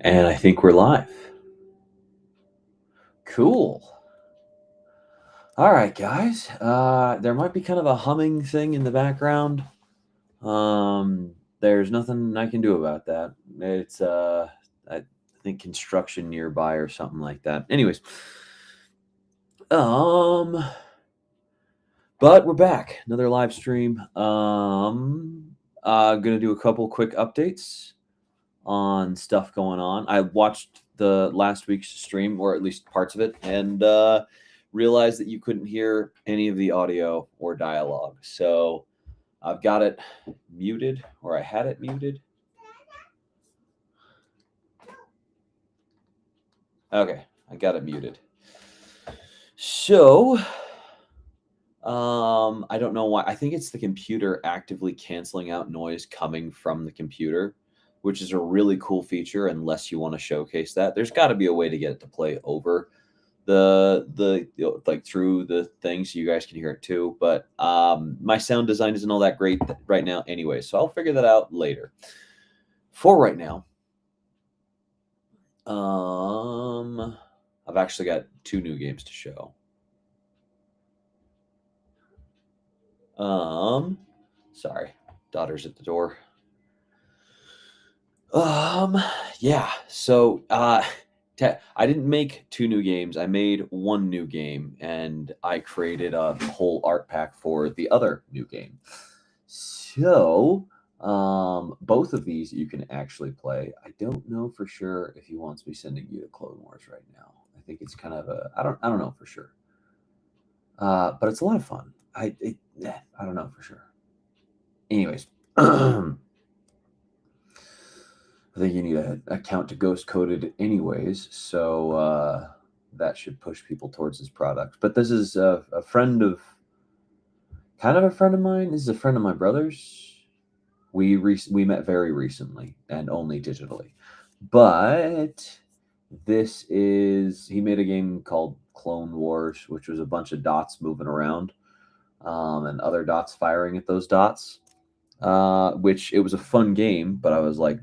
And I think we're live. Cool. All right, guys. There might be kind of a humming thing in the background. There's nothing I can do about that. It's I think construction nearby or something like that. Anyways, um, but we're back. Another live stream. Gonna do a couple quick updates on stuff going on. I watched the last week's stream, or at least parts of it, and realized that you couldn't hear any of the audio or dialogue. So I've got it muted, or I had it muted. Okay, I got it muted. So I don't know why. I think it's the computer actively canceling out noise coming from the computer, which is a really cool feature unless you want to showcase that. There's got to be a way to get it to play over like through the thing so you guys can hear it too. But my sound design isn't all that great right now anyway, so I'll figure that out later. For right now, I've actually got 2 new games to show. Sorry, daughter's at the door. Yeah. So, I didn't make 2 new games. I made 1 new game, and I created a whole art pack for the other new game. So, both of these you can actually play. I don't know for sure if he wants me sending you to Clone Wars right now. I think it's kind of a I don't know for sure. But it's a lot of fun. I don't know for sure. Anyways, I think you need an account to Ghost Coded anyways, so that should push people towards this product. But this is a friend of, kind of a friend of mine. This is a friend of my brother's. We met very recently and only digitally, but he made a game called Clone Wars, which was a bunch of dots moving around, and other dots firing at those dots. Which it was a fun game, but I was like,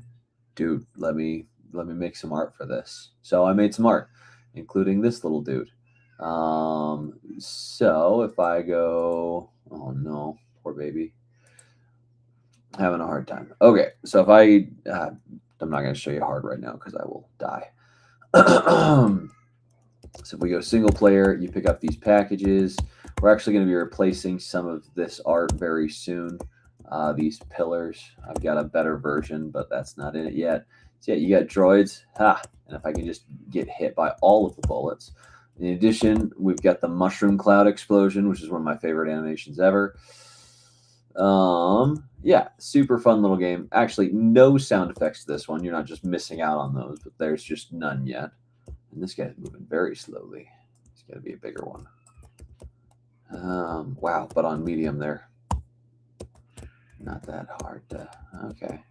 dude, let me make some art for this. So I made some art, including this little dude. So if I go, oh no, poor baby, having a hard time. Okay, so if I'm not going to show you hard right now because I will die. So if we go single player, you pick up these packages. We're actually going to be replacing some of this art very soon. These pillars, I've got a better version, but that's not in it yet. So yeah, you got droids. And if I can just get hit by all of the bullets. In addition, we've got the mushroom cloud explosion, which is one of my favorite animations ever. Yeah, super fun little game. Actually, no sound effects to this one. You're not just missing out on those, but there's just none yet. And this guy's moving very slowly. It's got to be a bigger one. Wow, but on medium there. Not that hard to, okay.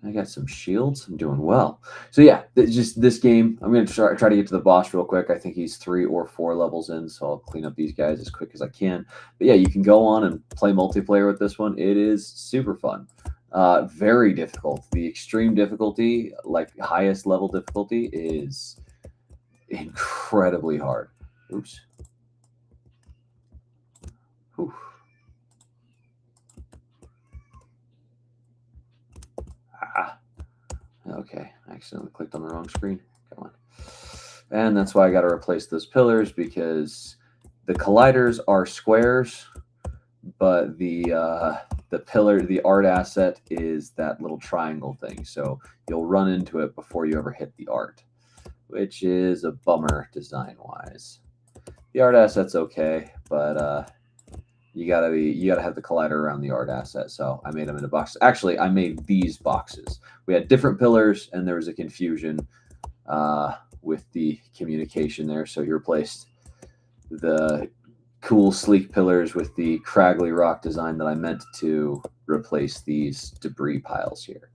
I got some shields. I'm doing well. So yeah, just this game. I'm going to try to get to the boss real quick. I think he's 3 or 4 levels in, so I'll clean up these guys as quick as I can. But yeah, you can go on and play multiplayer with this one. It is super fun. Very difficult. The extreme difficulty, like highest level difficulty, is incredibly hard. Oops. Whew. Okay, I accidentally clicked on the wrong screen. Come on. And that's why I got to replace those pillars, because the colliders are squares, but the pillar, the art asset, is that little triangle thing. So you'll run into it before you ever hit the art, which is a bummer design-wise. The art asset's okay, but you gotta have the collider around the art asset. So I made them in a box. Actually, I made these boxes. We had different pillars, and there was a confusion with the communication there. So he replaced the cool, sleek pillars with the craggly rock design that I meant to replace these debris piles here.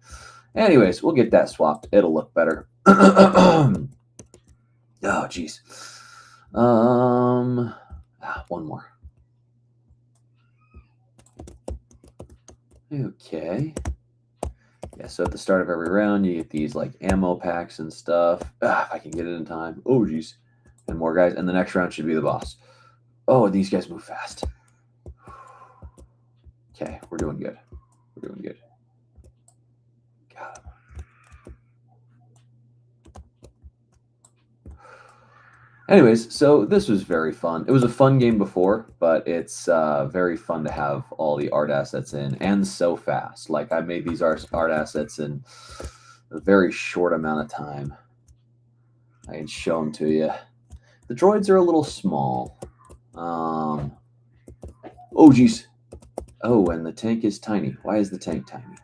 Anyways, we'll get that swapped. It'll look better. Oh, jeez. One more. Okay. Yeah, so at the start of every round, you get these like ammo packs and stuff. If I can get it in time. Oh, geez. And more guys. And the next round should be the boss. Oh, these guys move fast. Okay, we're doing good. We're doing good. Got him. Anyways, so this was very fun. It was a fun game before, but it's very fun to have all the art assets in, and so fast. Like, I made these art assets in a very short amount of time. I can show them to you. The droids are a little small. Oh, geez. Oh, and the tank is tiny. Why is the tank tiny?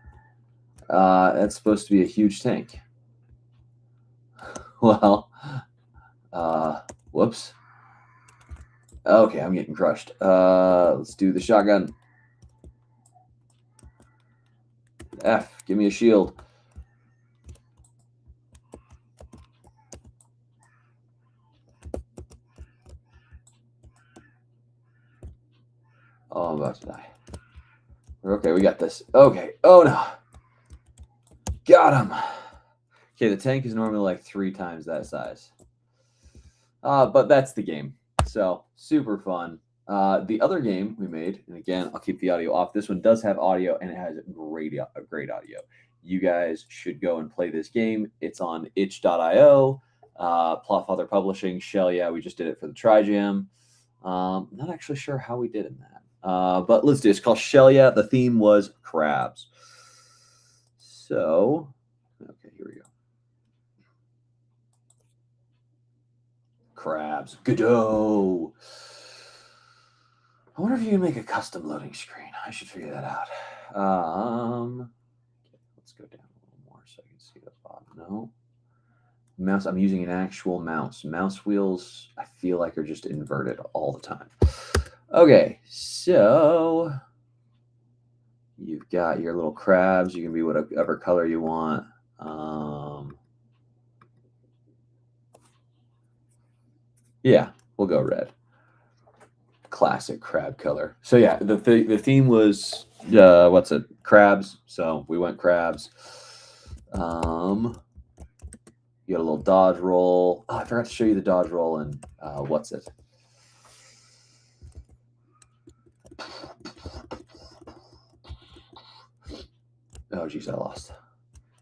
That's supposed to be a huge tank. Well, whoops. Okay, I'm getting crushed. Let's do the shotgun. F, give me a shield. Oh, I'm about to die. Okay, we got this. Okay. Oh, no. Got him. Okay, the tank is normally like 3 times that size. But that's the game. So, super fun. The other game we made, and again, I'll keep the audio off. This one does have audio, and it has great audio. You guys should go and play this game. It's on itch.io. Plotfather Publishing, Shell, yeah, we just did it for the Tri-Jam. Not actually sure how we did in that. But let's do it. It's called Shell, yeah. The theme was crabs. So, okay, here we go. Crabs. Godot. I wonder if you can make a custom loading screen. I should figure that out. Let's go down a little more so I can see the bottom. No. Mouse. I'm using an actual mouse. Mouse wheels, I feel like, are just inverted all the time. Okay, so you've got your little crabs. You can be whatever color you want. Yeah, we'll go red. Classic crab color. So yeah, the theme was what's it? Crabs. So we went crabs. You got a little dodge roll. Oh, I forgot to show you the dodge roll and what's it? Oh geez, I lost.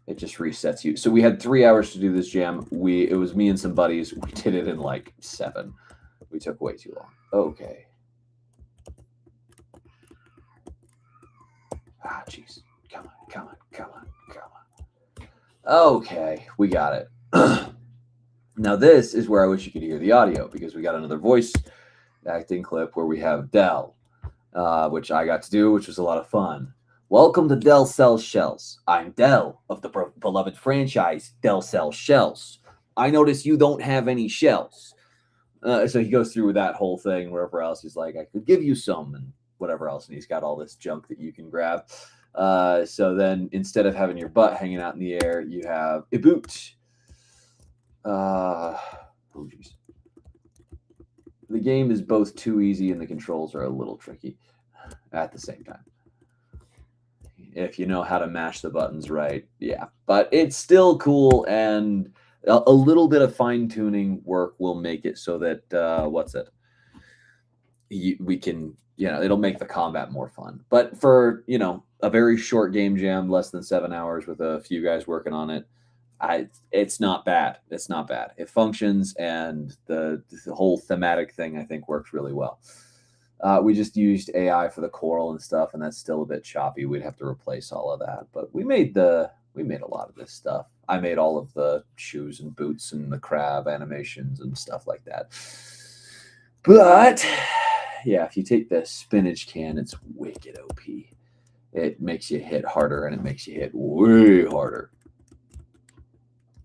It just resets you. So we had 3 hours to do this jam. It was me and some buddies. We did it in like 7. We took way too long. Okay. Ah, jeez. Come on. Okay, we got it. Now this is where I wish you could hear the audio, because we got another voice acting clip where we have Dell, which I got to do, which was a lot of fun. Welcome to Dell Sells Shells. I'm Dell of the beloved franchise Dell Sells Shells. I notice you don't have any shells. So he goes through that whole thing. Wherever else he's like, I could give you some, and whatever else. And he's got all this junk that you can grab. So then instead of having your butt hanging out in the air, you have a boot. Oh geez. The game is both too easy and the controls are a little tricky at the same time. If you know how to mash the buttons right, yeah. But it's still cool, and a little bit of fine-tuning work will make it so that, we can, it'll make the combat more fun. But for, a very short game jam, less than 7 hours with a few guys working on it, it's not bad. It's not bad. It functions, and the whole thematic thing, I think, works really well. We just used AI for the coral and stuff, and that's still a bit choppy. We'd have to replace all of that. But we made a lot of this stuff. I made all of the shoes and boots and the crab animations and stuff like that. But yeah, if you take the spinach can, it's wicked OP. It makes you hit harder, and it makes you hit way harder.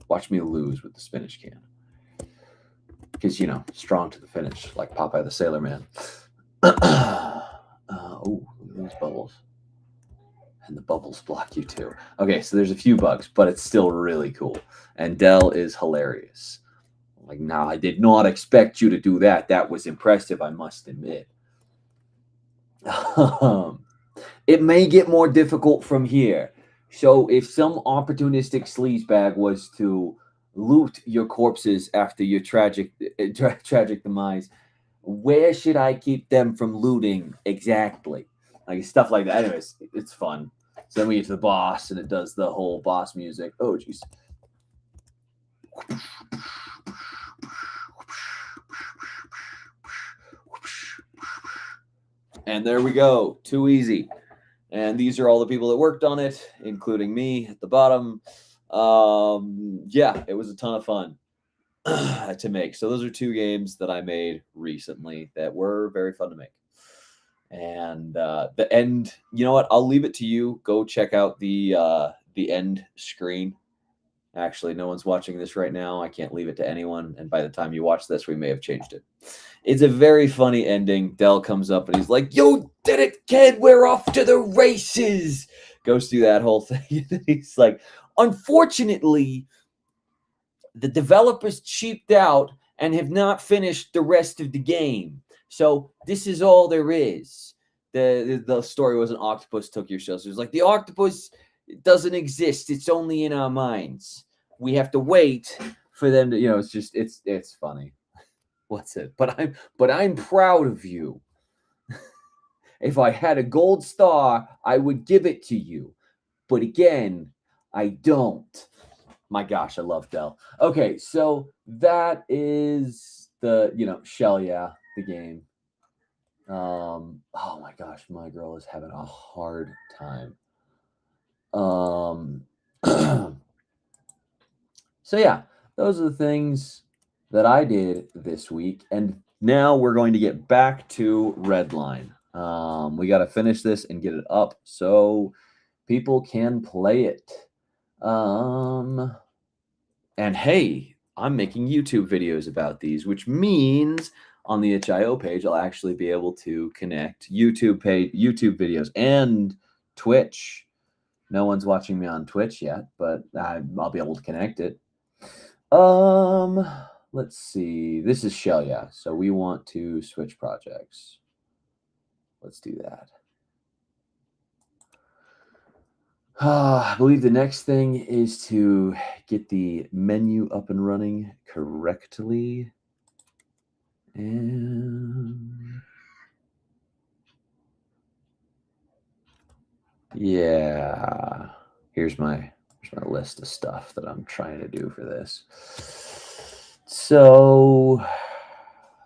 Watch me lose with the spinach can. Because, strong to the finish, like Popeye the Sailor Man. Oh, those bubbles. And the bubbles block you too. Okay, so there's a few bugs, but it's still really cool. And Dell is hilarious. Like, I did not expect you to do that. That was impressive, I must admit. It may get more difficult from here. So if some opportunistic sleazebag was to loot your corpses after your tragic demise, where should I keep them from looting exactly? Like stuff like that. Anyways, it's fun. So then we get to the boss, and it does the whole boss music. Oh, jeez. And there we go. Too easy. And these are all the people that worked on it, including me at the bottom. Yeah, it was a ton of fun to make. So those are two games that I made recently that were very fun to make. And the end, you know what? I'll leave it to you. Go check out the end screen. Actually, no one's watching this right now. I can't leave it to anyone. And by the time you watch this, we may have changed it. It's a very funny ending. Dell comes up and he's like, "You did it, kid. We're off to the races." Goes through that whole thing. And he's like, "Unfortunately, the developers cheaped out and have not finished the rest of the game. So this is all there is." The story was an octopus took your shells. It was like the octopus doesn't exist. It's only in our minds. We have to wait for them to, it's just it's funny. What's it? But I'm proud of you. If I had a gold star, I would give it to you. But again, I don't. My gosh, I love Dell. Okay, so that is the, Shell, yeah, the game. Oh my gosh, my girl is having a hard time. Um So yeah, those are the things that I did this week, and now we're going to get back to Redline. We got to finish this and get it up so people can play it. And hey, I'm making YouTube videos about these, which means on the itch.io page, I'll actually be able to connect YouTube videos and Twitch. No one's watching me on Twitch yet, but I'll be able to connect it. Let's see. This is Shell, yeah. So we want to switch projects. Let's do that. I believe the next thing is to get the menu up and running correctly. And yeah, here's my list of stuff that I'm trying to do for this. So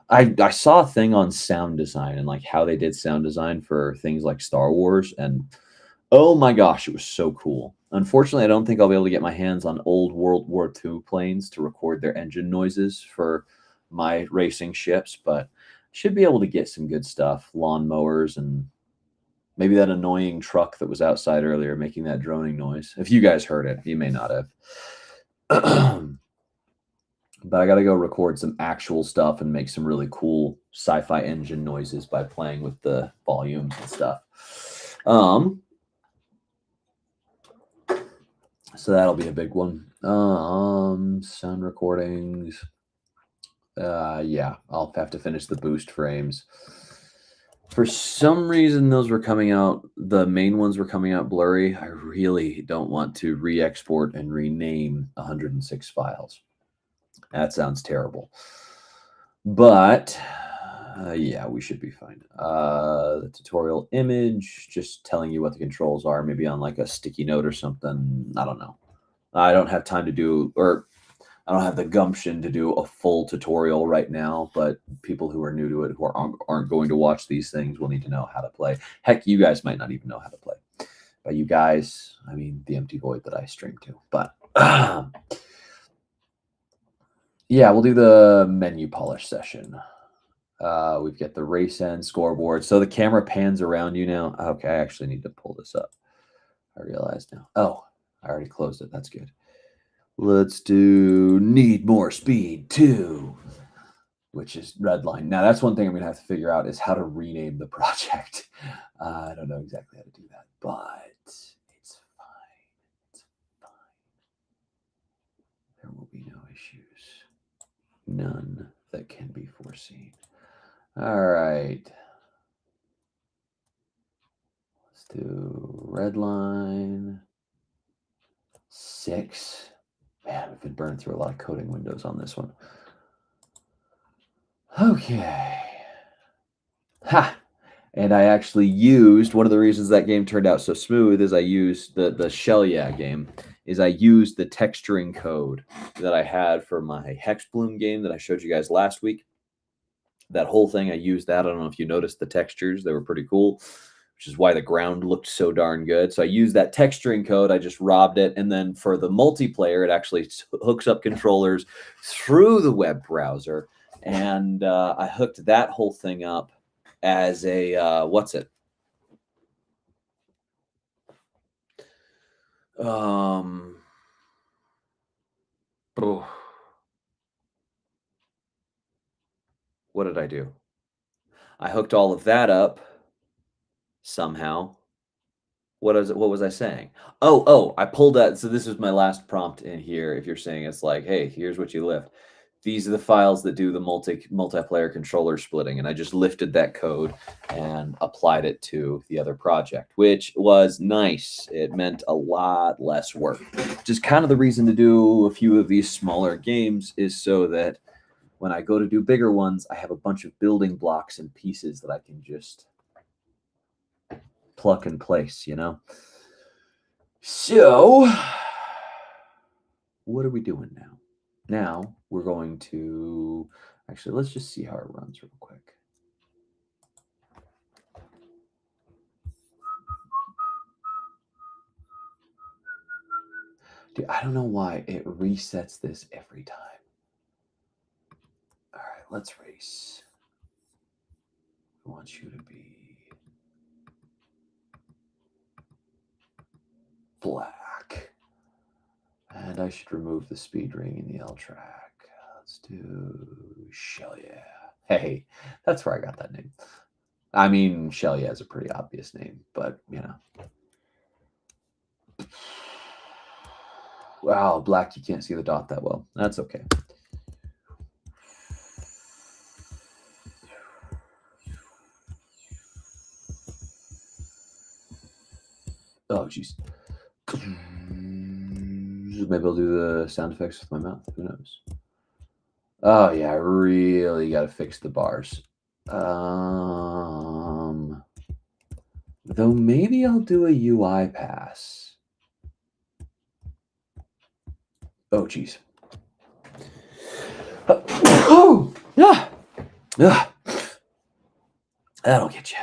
I saw a thing on sound design and like how they did sound design for things like Star Wars, and oh my gosh, it was so cool. Unfortunately, I don't think I'll be able to get my hands on old World War II planes to record their engine noises for my racing ships, but should be able to get some good stuff, lawnmowers, and maybe that annoying truck that was outside earlier making that droning noise. If you guys heard it, you may not have. But I got to go record some actual stuff and make some really cool sci-fi engine noises by playing with the volumes and stuff. So that'll be a big one. Sound recordings. Yeah, I'll have to finish the boost frames. For some reason, those were coming out, the main ones were coming out blurry. I really don't want to re-export and rename 106 files. That sounds terrible. But yeah, we should be fine. The tutorial image, just telling you what the controls are, maybe on like a sticky note or something. I don't know. I don't have time to do, or I don't have the gumption to do a full tutorial right now, but people who are new to it, who aren't going to watch these things, will need to know how to play. Heck, you guys might not even know how to play. By you guys, I mean the empty void that I stream to. But yeah, we'll do the menu polish session. We've got the race end scoreboard. So the camera pans around you now. Okay, I actually need to pull this up. I realize now. Oh, I already closed it. That's good. Let's do Need More Speed 2, which is Redline. Now, that's one thing I'm going to have to figure out is how to rename the project. I don't know exactly how to do that, but it's fine. It's fine. There will be no issues. None that can be foreseen. All right. Let's do Redline. 6. Man, we've been burning through a lot of coding windows on this one. Okay. Ha! And I actually used, one of the reasons that game turned out so smooth is I used the Shell Yeah game, is I used the texturing code that I had for my Hex Bloom game that I showed you guys last week. That whole thing, I used that. I don't know if you noticed the textures. They were pretty cool, which is why the ground looked so darn good. So I used that texturing code. I just robbed it. And then for the multiplayer, it actually hooks up controllers through the web browser. And I hooked that whole thing up as a, what's it? Oh. What did I do? I hooked all of that up somehow. What was I saying? I pulled that. So this is my last prompt in here. If you're saying it's like, hey, here's what you lift. These are the files that do the multiplayer controller splitting. And I just lifted that code and applied it to the other project, which was nice. It meant a lot less work. Just kind of the reason to do a few of these smaller games is so that when I go to do bigger ones, I have a bunch of building blocks and pieces that I can just pluck and place, you know? So, what are we doing now? Now, we're going to... Actually, let's just see how it runs real quick. Dude, I don't know why it resets this every time. All right, let's race. I want you to be black. And I should remove the speed ring in the L track. Let's do Shell Yeah. Hey, that's where I got that name. I mean, Shell Yeah is a pretty obvious name, but, you know. Wow, black, you can't see the dot that well. That's okay. Oh, jeez. Maybe I'll do the sound effects with my mouth. Who knows? Oh, yeah, I really got to fix the bars. Though maybe I'll do a UI pass. Oh, jeez. Oh, yeah. That'll get you.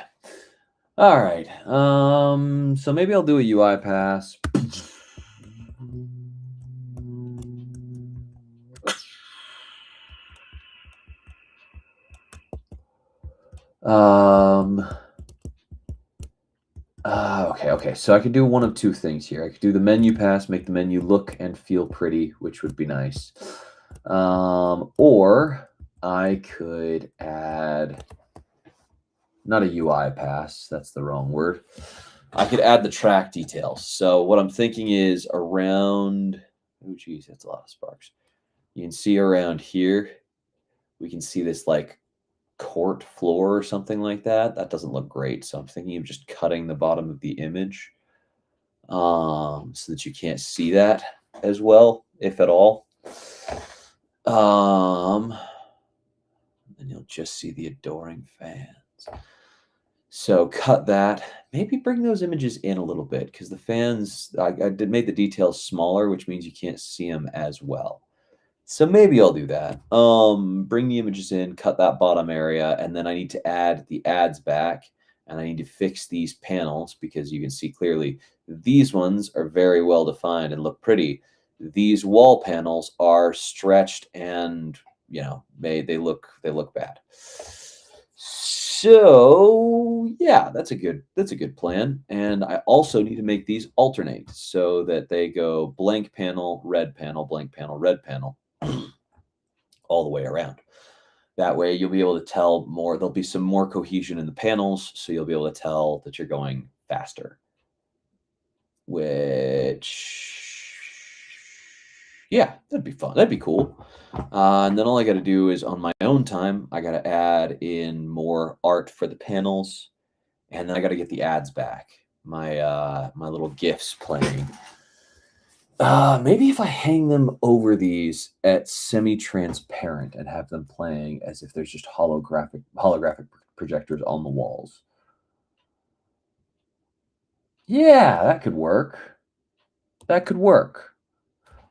All right. So maybe I'll do a UI pass. Okay. So I could do one of two things here. I could do the menu pass, make the menu look and feel pretty, which would be nice. Or I could add, not a UI pass, that's the wrong word. I could add the track details. So what I'm thinking is around, oh geez, that's a lot of sparks. You can see around here, we can see this like court floor or something like that. That doesn't look great. So I'm thinking of just cutting the bottom of the image so that you can't see that as well, if at all. And you'll just see the adoring fans. So cut that. Maybe bring those images in a little bit because the fans, I made the details smaller, which means you can't see them as well. So maybe I'll do that. Bring the images in, cut that bottom area, and then I need to add the ads back, and I need to fix these panels because you can see clearly these ones are very well defined and look pretty. These wall panels are stretched and, you know, they look bad. So yeah, that's a good plan. And I also need to make these alternate so that they go blank panel, red panel, blank panel, red panel, all the way around. That way you'll be able to tell more. There'll be some more cohesion in the panels, so you'll be able to tell that you're going faster. Which, yeah, that'd be fun. That'd be cool. And then all I got to do is on my own time, I got to add in more art for the panels, and then I got to get the ads back. My little GIFs playing. Maybe if I hang them over these at semi-transparent and have them playing as if there's just holographic projectors on the walls. Yeah, that could work. That could work.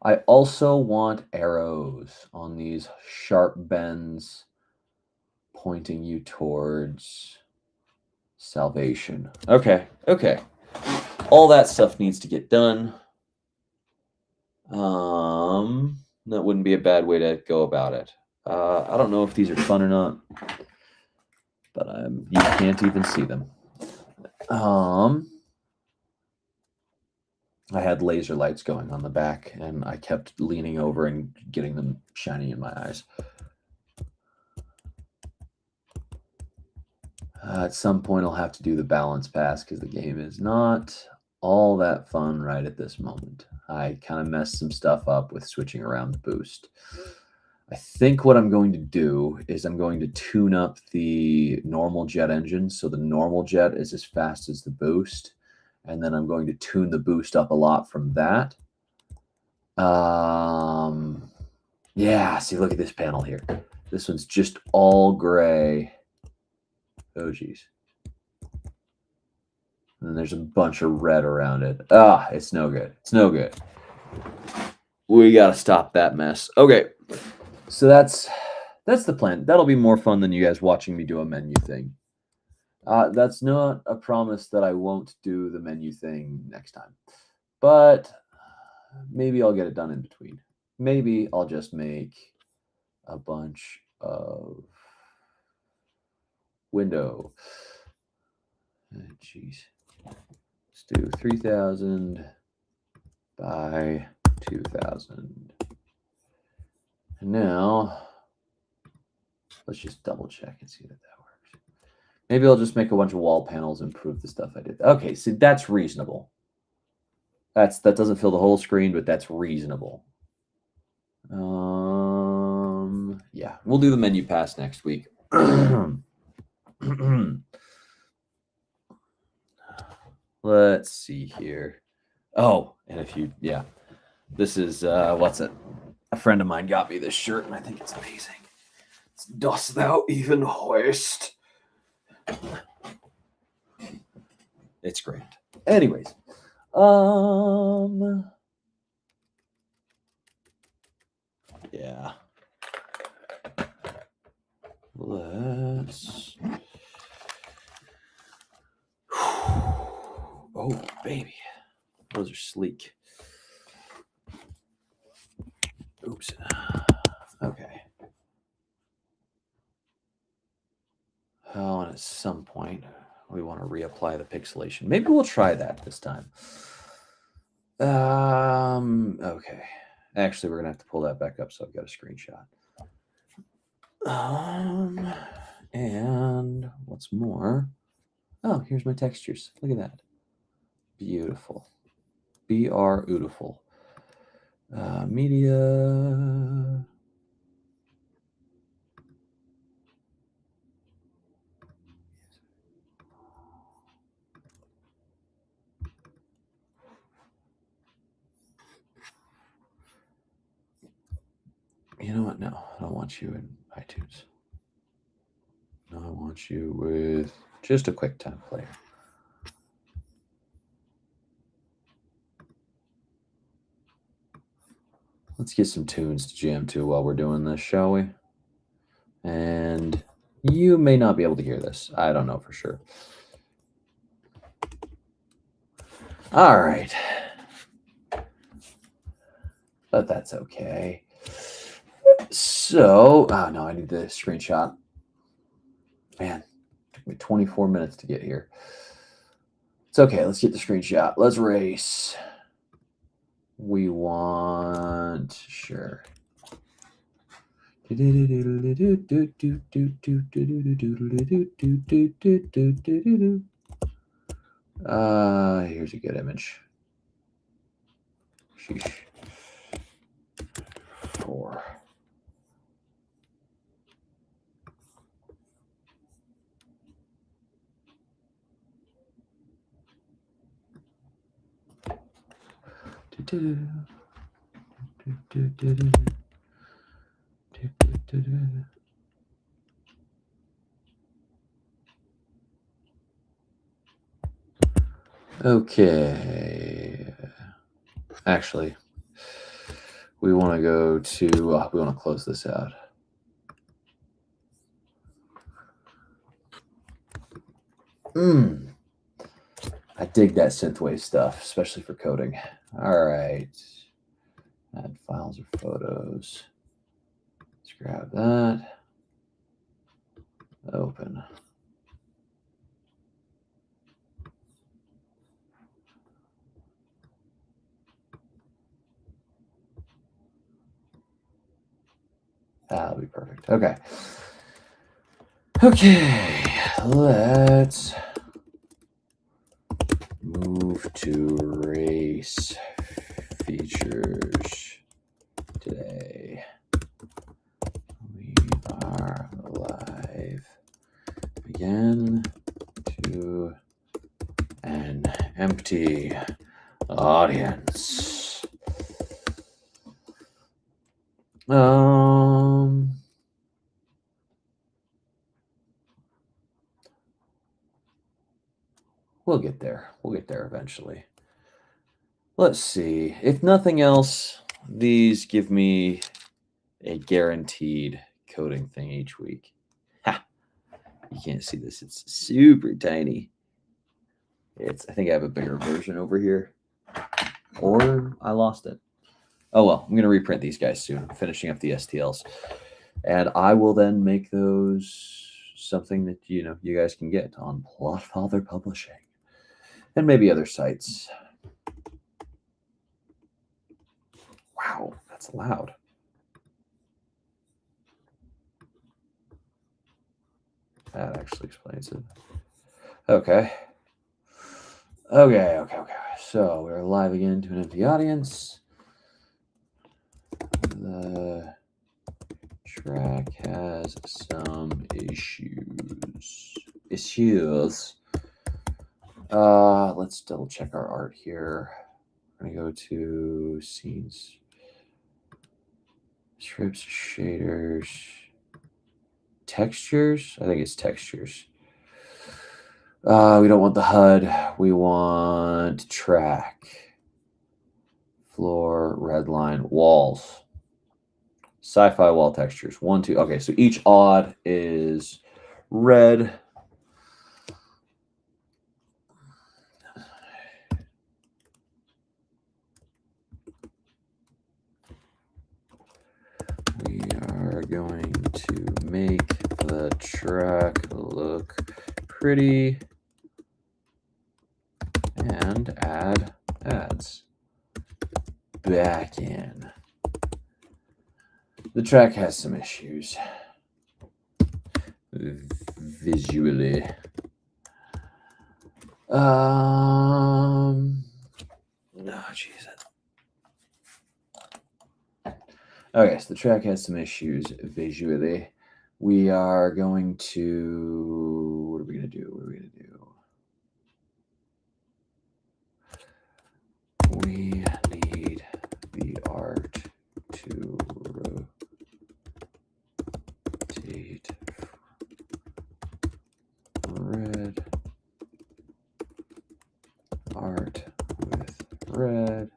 I also want arrows on these sharp bends pointing you towards salvation. Okay, okay. All that stuff needs to get done. That wouldn't be a bad way to go about it. I don't know if these are fun or not, but you can't even see them. I had laser lights going on the back, and I kept leaning over and getting them shiny in my eyes. At some point, I'll have to do the balance pass because the game is not all that fun right at this moment. I kind of messed some stuff up with switching around the boost. I think what I'm going to do is I'm going to tune up the normal jet engine so the normal jet is as fast as the boost, and then I'm going to tune the boost up a lot from that. Yeah, see, look at this panel here. This one's just all gray. Oh, geez. And then there's a bunch of red around it. It's no good. It's no good. We got to stop that mess. Okay. So that's the plan. That'll be more fun than you guys watching me do a menu thing. That's not a promise that I won't do the menu thing next time. But maybe I'll get it done in between. Maybe I'll just make a bunch of window. Jeez. Let's do 3,000 by 2,000. And now, let's just double check and see that works. Maybe I'll just make a bunch of wall panels and prove the stuff I did. Okay, see, that's reasonable. That doesn't fill the whole screen, but that's reasonable. Yeah, we'll do the menu pass next week. Let's see here. Oh, and this is what's it? A friend of mine got me this shirt, and I think it's amazing. It's "Dost thou even hoist?" It's great. Anyways, yeah. Let's. Oh, baby. Those are sleek. Oops. Okay. Oh, and at some point, we want to reapply the pixelation. Maybe we'll try that this time. Okay. Actually, we're going to have to pull that back up, so I've got a screenshot. And what's more... Oh, here's my textures. Look at that. Beautiful. Beautiful. Media. You know what? No, I don't want you in iTunes. No, I want you with just a QuickTime Player. Let's get some tunes to jam to while we're doing this, shall we? And you may not be able to hear this. I don't know for sure. All right. But that's okay. So, oh no, I need the screenshot. Man, it took me 24 minutes to get here. It's okay. Let's get the screenshot. Let's race. We want, sure. Here's a good image. Sheesh. 4. Okay. Actually, we want to go to, we want to close this out. I dig that synthwave stuff, especially for coding. All right. Add files or photos. Let's grab that. Open. That'll be perfect. Okay. Okay. Let's move to race features today. We are live again to an empty audience. We'll get there. We'll get there eventually. Let's see. If nothing else, these give me a guaranteed coding thing each week. Ha! You can't see this. It's super tiny. I think I have a bigger version over here. Or I lost it. Oh well, I'm going to reprint these guys soon. I'm finishing up the STLs. And I will then make those something that, you guys can get on Plotfather Publishing. And maybe other sites. Wow, that's loud. That actually explains it. Okay. So we're live again to an empty audience. The track has some issues. Let's double check our art here. I'm gonna go to scenes, strips, shaders, textures. I think it's textures. We don't want the HUD. We want track, floor, redline, walls, sci-fi wall textures. 1, 2. Okay, so each odd is red. We are going to make the track look pretty and add ads back in. The track has some issues visually. No, Jesus. Okay, so the track has some issues visually. We are going to, what are we going to do? We need the art to rotate red, art with red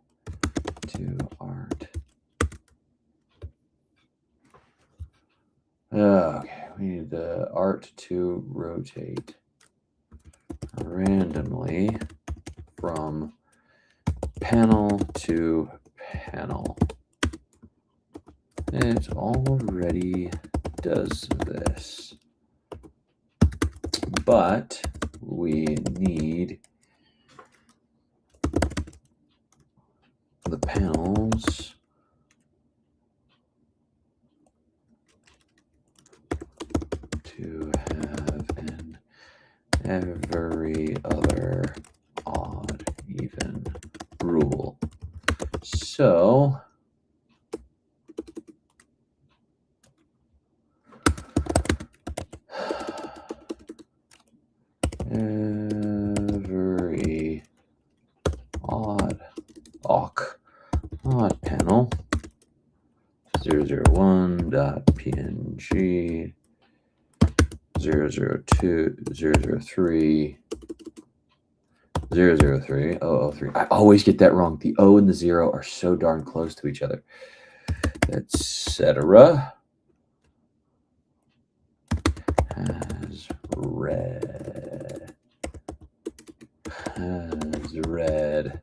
to art. Okay, we need the art to rotate randomly from panel to panel. It already does this, but we need the panels to have an every other odd even rule. So every odd panel 001.png 002 003 003 003. I always get that wrong. The O and the 0 are so darn close to each other. Etc. Has red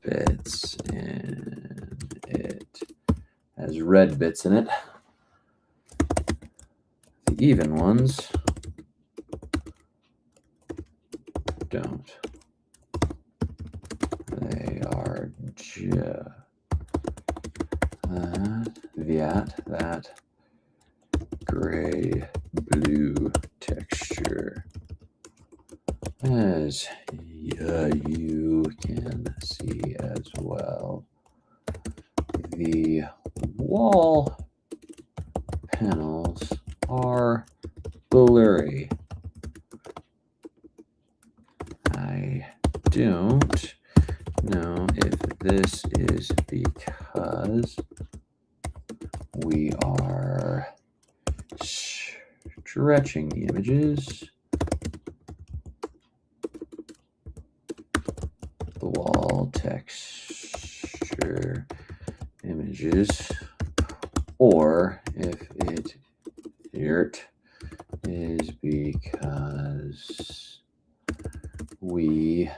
bits in it. Has red bits in it. The even ones don't. They are just that gray blue texture, as you can see as well. The wall panels are blurry. I don't know if this is because we are stretching the images. The wall texture images, or if it is because we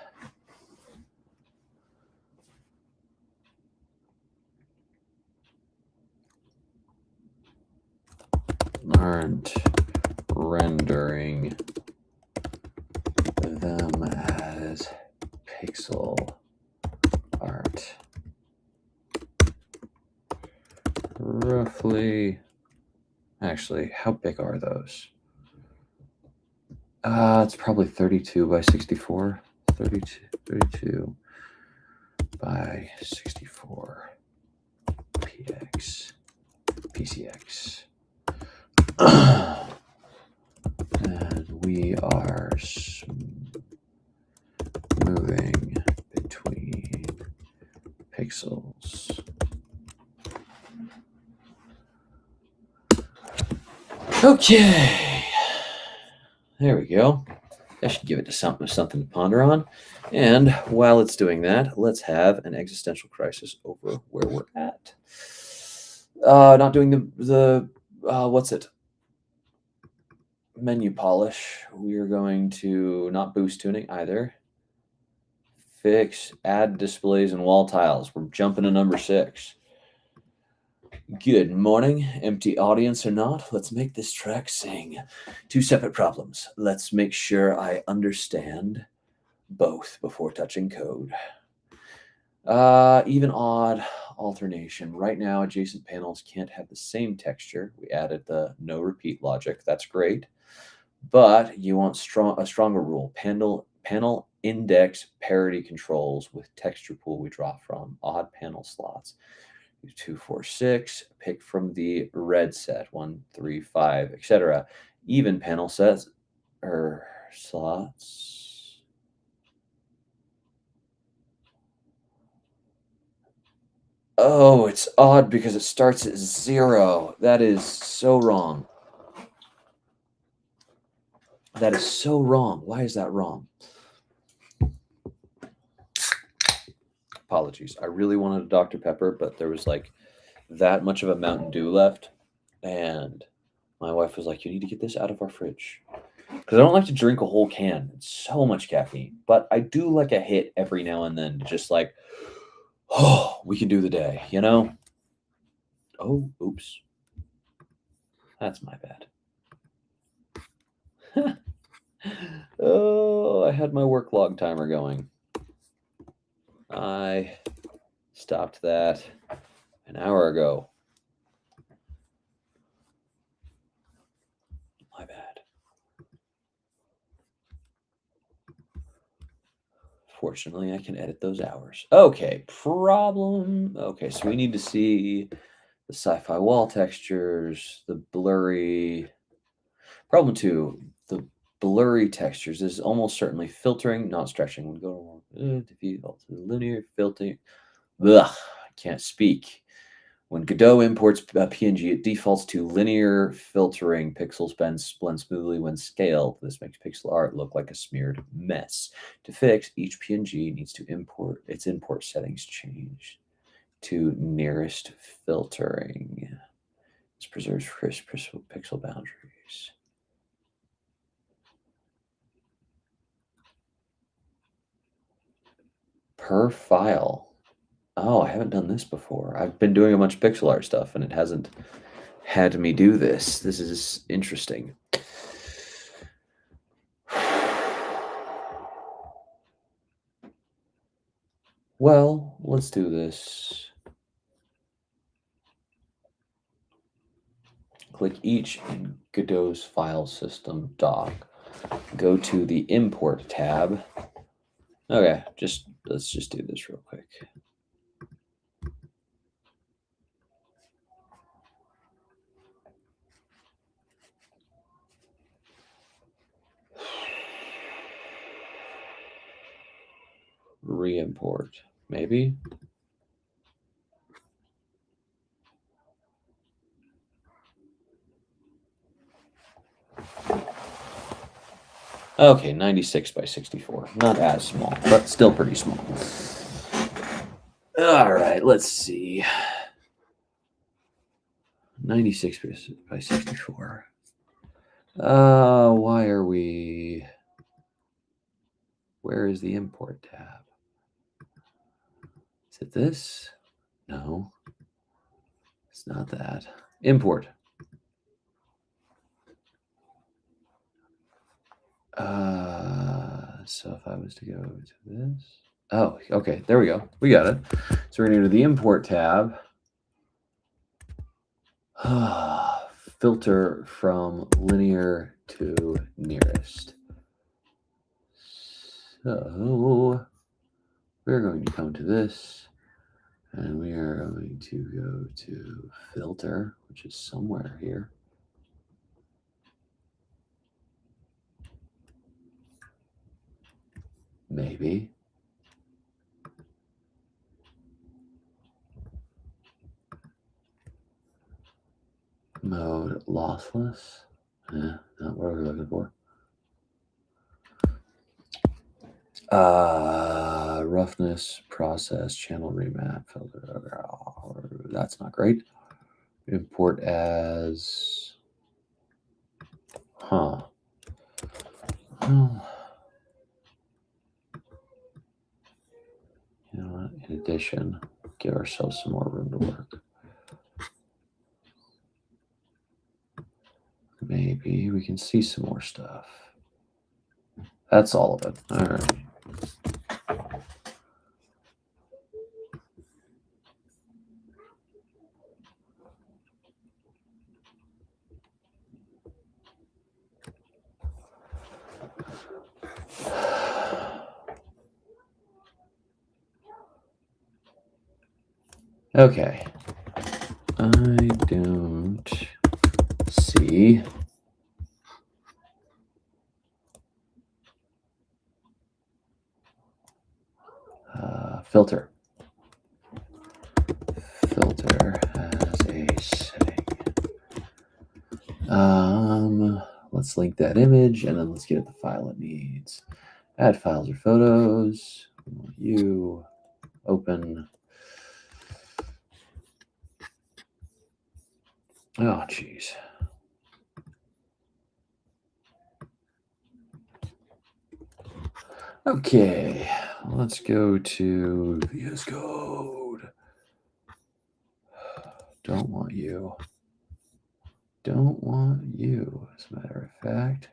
aren't rendering them as pixel art. Roughly, actually, how big are those? It's probably 32 by 64. 32 by 64 PCX. And we are moving between pixels. Okay, there we go. That should give it to something to ponder on. And while it's doing that, let's have an existential crisis over where we're at. Not doing the what's it? Menu polish. We are going to not boost tuning either. Fix, add displays and wall tiles. We're jumping to number 6. Good morning, empty audience or not. Let's make this track sing. 2 separate problems. Let's make sure I understand both before touching code. Even odd alternation. Right now, adjacent panels can't have the same texture. We added the no repeat logic. That's great. But you want a stronger rule. Panel index parity controls with texture pool we draw from. Odd panel slots. 2, 4, 6. Pick from the red set. 1, 3, 5, etc. Even panel sets or slots. Oh, it's odd because it starts at 0. That is so wrong. That is so wrong. Why is that wrong? Apologies. I really wanted a Dr. Pepper, but there was like that much of a Mountain Dew left. And my wife was like, you need to get this out of our fridge. Because I don't like to drink a whole can. It's so much caffeine. But I do like a hit every now and then to just like, oh, we can do the day, you know? Oh, oops. That's my bad. Oh, I had my work log timer going. I stopped that an hour ago. My bad. Fortunately, I can edit those hours. Okay, problem. Okay, so we need to see the sci-fi wall textures, the blurry. Problem 2, the blurry textures is almost certainly filtering, not stretching. We go diffuse, linear filtering. Ugh, I can't speak. When Godot imports a PNG, it defaults to linear filtering. Pixels blend smoothly when scaled. This makes pixel art look like a smeared mess. To fix, each PNG needs to import its import settings change to nearest filtering. This preserves crisp pixel boundaries. Per file. Oh, I haven't done this before. I've been doing a bunch of pixel art stuff, and it hasn't had me do this. This is interesting. Well, let's do this. Click each in Godot's file system dock. Go to the import tab. Okay, let's just do this real quick. Re-import, maybe. Okay, 96 by 64. Not as small, but still pretty small. All right, let's see. 96 by 64. Why are we... Where is the import tab? Is it this? No. It's not that. Import. So if I was to go to this... Oh, okay, there we go. We got it. So we're going to go to the import tab. Filter from linear to nearest. So we're going to come to this, and we are going to go to filter, which is somewhere here. Maybe. Mode lossless. Not what we're looking for. Roughness, process, channel remap, filter. That's not great. Import as. Huh. Well, you know what? In addition, give ourselves some more room to work. Maybe we can see some more stuff. That's all of it. All right. Okay. I don't see filter. Filter as a setting. Let's link that image, and then let's get it the file it needs. Add files or photos. You open. Oh, geez. Okay, let's go to VS Code. Don't want you. Don't want you, as a matter of fact.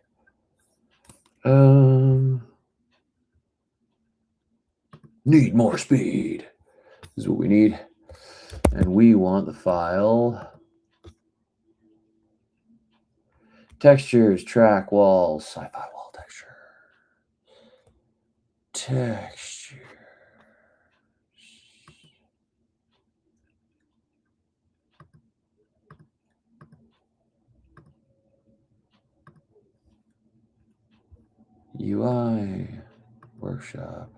Need more speed. This is what we need. And we want the file. Textures, track, walls, sci-fi wall texture. Texture. UI workshop.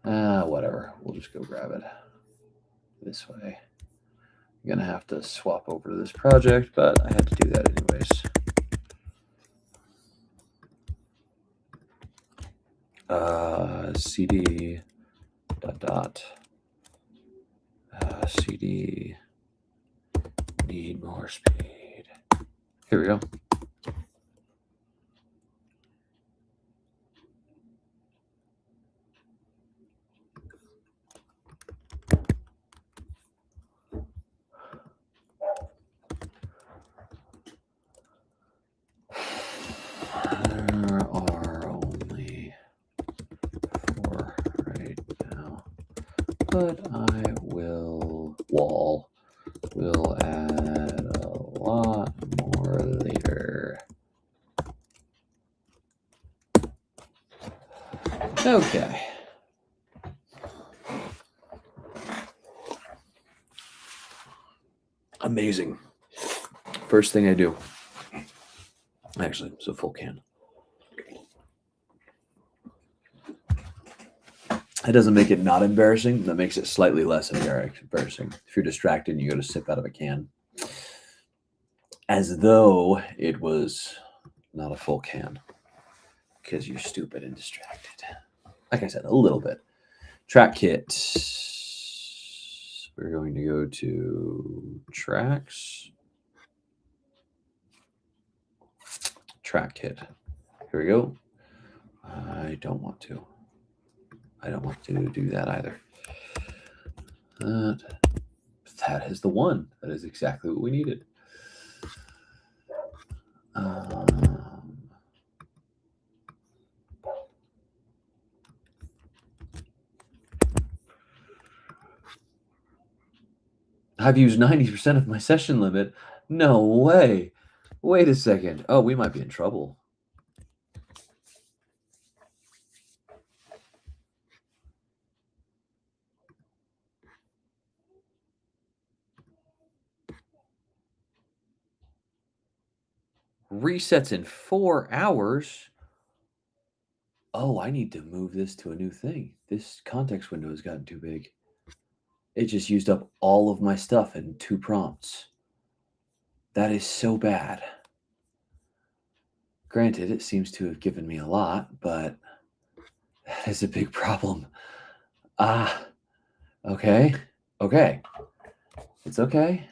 Whatever. We'll just go grab it this way. I'm going to have to swap over to this project, but I had to do that anyways. CD dot CD need more speed. Here we go. There are only 4 right now, but I will add a lot more later. Okay. Amazing. First thing I do. Actually, it's a full can. It doesn't make it not embarrassing. That makes it slightly less embarrassing. If you're distracted and you go to sip out of a can. As though it was not a full can. Because you're stupid and distracted. Like I said, a little bit. Track kit. We're going to go to tracks. Track kit. Here we go. I don't want to do that either. That is the one. That is exactly what we needed. I've used 90% of my session limit. No way. Wait a second. Oh, we might be in trouble. Resets in 4 hours. Oh, I need to move this to a new thing. This context window has gotten too big. It just used up all of my stuff in 2 prompts. That is so bad. Granted, it seems to have given me a lot, but that is a big problem. Okay. Okay. It's okay.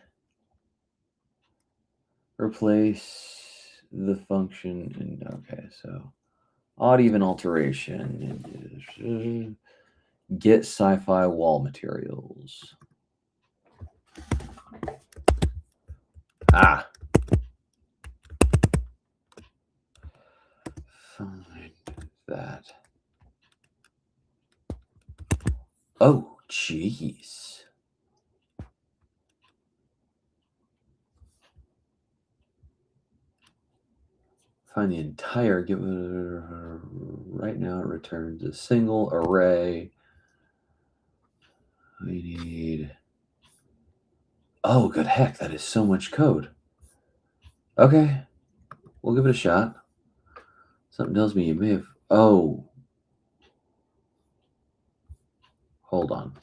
Replace the function and okay, so odd even alteration. Get sci-fi wall materials. Find that. Oh, jeez. Find the entire right now it returns a single array. We need. Oh, good heck, that is so much code. Okay, we'll give it a shot. Something tells me you may have. Oh. Hold on.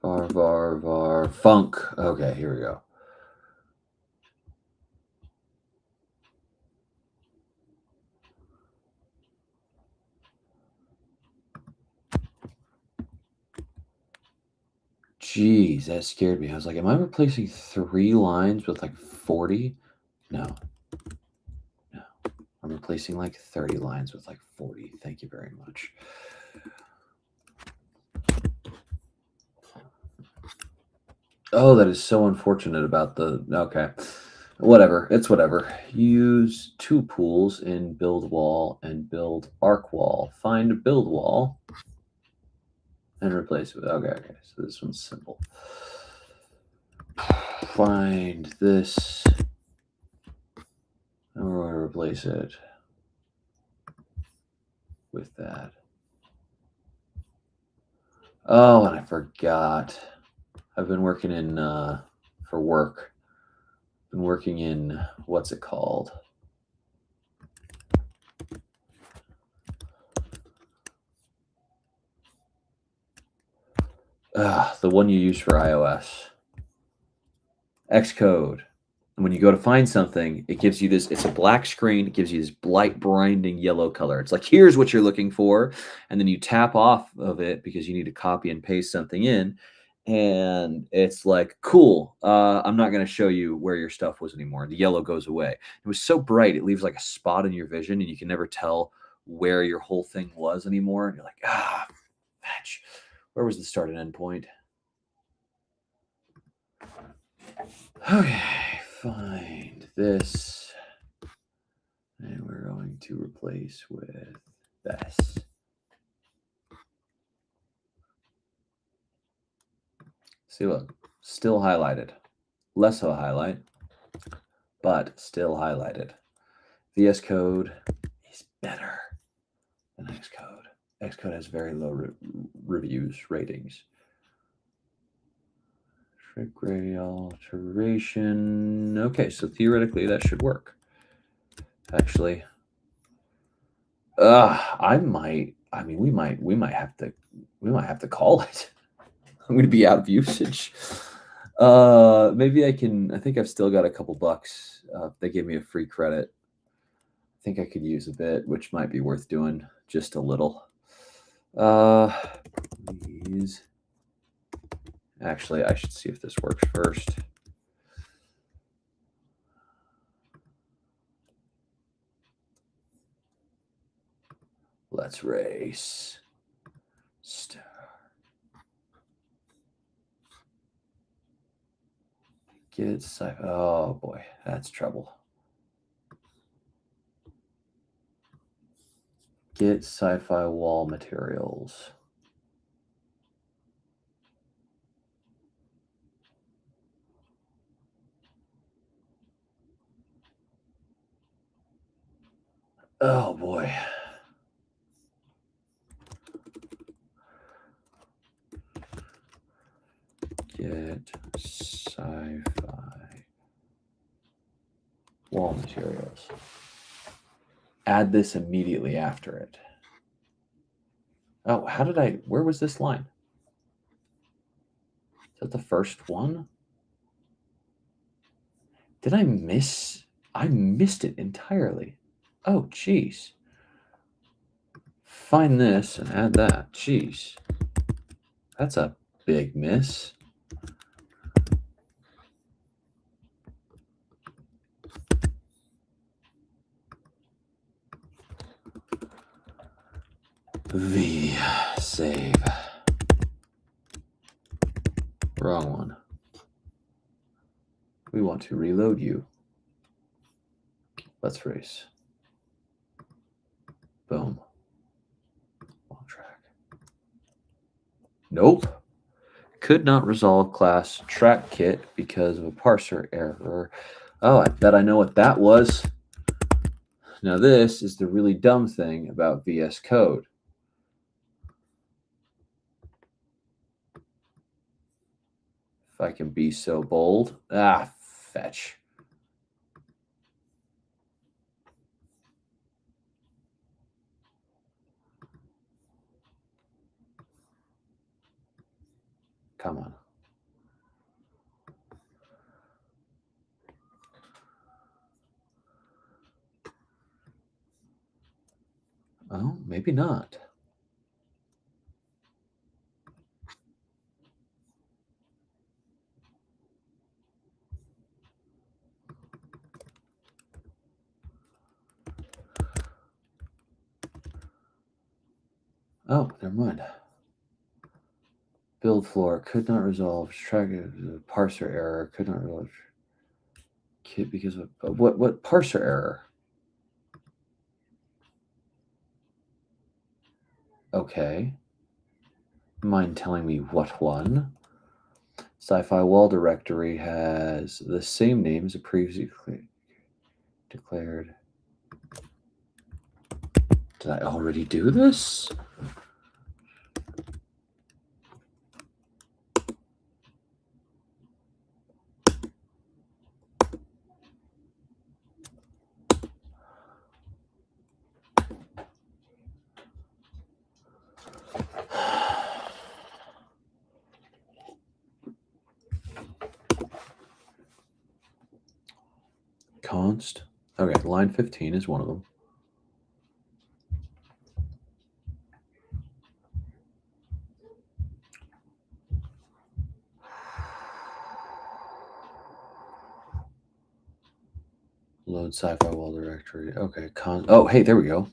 Var, funk. Okay, here we go. Jeez, that scared me. I was like, am I replacing 3 lines with like 40? No. I'm replacing like 30 lines with like 40. Thank you very much. Oh, that is so unfortunate about the... Okay. Whatever. It's whatever. Use 2 pools in build wall and build arc wall. Find build wall and replace it with... Okay. So this one's simple. Find this. And we're going to replace it with that. Oh, and I forgot. I've been working in, for work, been working in, what's it called? The one you use for iOS. Xcode. And when you go to find something, it gives you this, it's a black screen, it gives you this light blinding yellow color. It's like, here's what you're looking for. And then you tap off of it because you need to copy and paste something in. And it's like, cool, I'm not going to show you where your stuff was anymore. The yellow goes away. It was so bright, it leaves like a spot in your vision, and you can never tell where your whole thing was anymore. And you're like, fetch. Where was the start and end point? Okay, find this. And we're going to replace with this. See, look, still highlighted. Less of a highlight, but still highlighted. VS Code is better than Xcode. Xcode has very low reviews, ratings. Trick ray alteration. Okay, so theoretically that should work. Actually, we might have to call it. I'm going to be out of usage. Maybe I think I've still got a couple bucks. They gave me a free credit. I think I could use a bit, which might be worth doing just a little. Please. Actually, I should see if this works first. Let's race. Star. Get sci-fi. Oh boy, that's trouble. Get sci-fi wall materials. Oh boy. Get sci-fi wall materials. Add this immediately after it. Oh, where was this line? Is that the first one? Did I missed it entirely. Oh, geez. Find this and add that. Jeez. That's a big miss. V. Save. Wrong one. We want to reload you. Let's race. Boom. Long track. Nope. Could not resolve class track kit because of a parser error. Oh, I bet I know what that was. Now this is the really dumb thing about VS Code. If I can be so bold. Fetch. Come on. Oh, maybe not. Oh, never mind. Build floor could not resolve. Track parser error could not resolve. Kit because of what parser error? Okay. Mind telling me what one? Sci-fi wall directory has the same name as a previously declared. Did I already do this? Const. Okay, line 15 is one of them. Load sci-fi wall directory. Okay, oh, hey, there we go.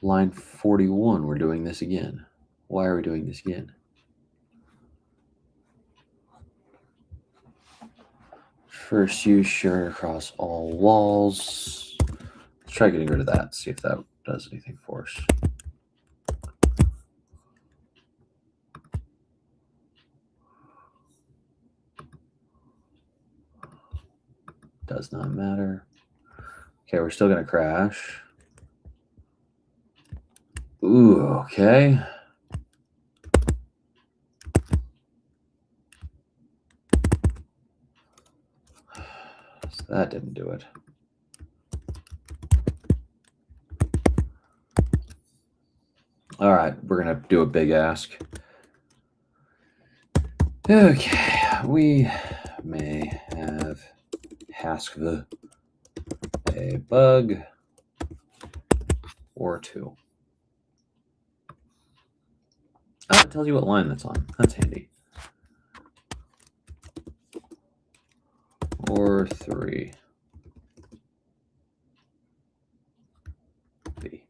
Line 41, we're doing this again. Why are we doing this again? First use sharing across all walls. Let's try getting rid of that, see if that does anything for us. Does not matter. Okay, we're still going to crash. Ooh, okay. So that didn't do it. All right, we're going to do a big ask. Okay, we may have Haskell a bug or two. Oh, it tells you what line that's on. That's handy. Or 3. B.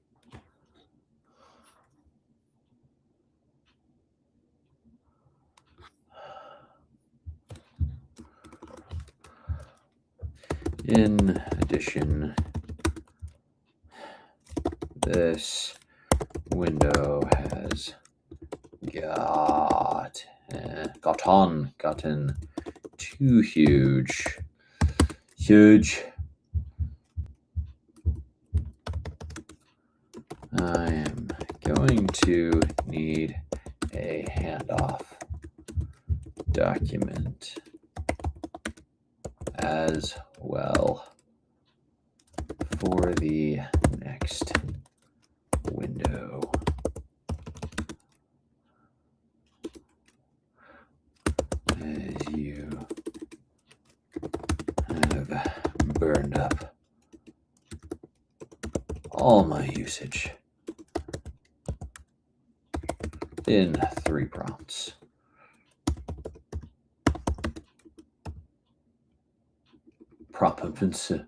In addition, this window has gotten too huge. I am going to need a handoff document as well for the next window. As you have burned up all my usage in 3 prompts. Prompts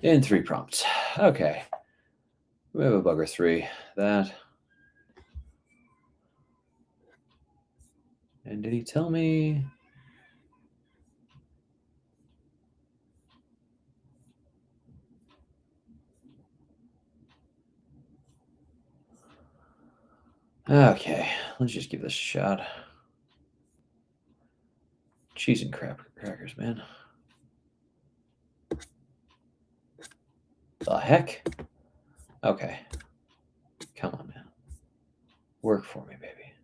in 3 prompts. Okay. We have a bugger 3. That. And did he tell me? Okay, let's just give this a shot. Cheese and crackers, man. The heck? Okay. Come on, man. Work for me, baby.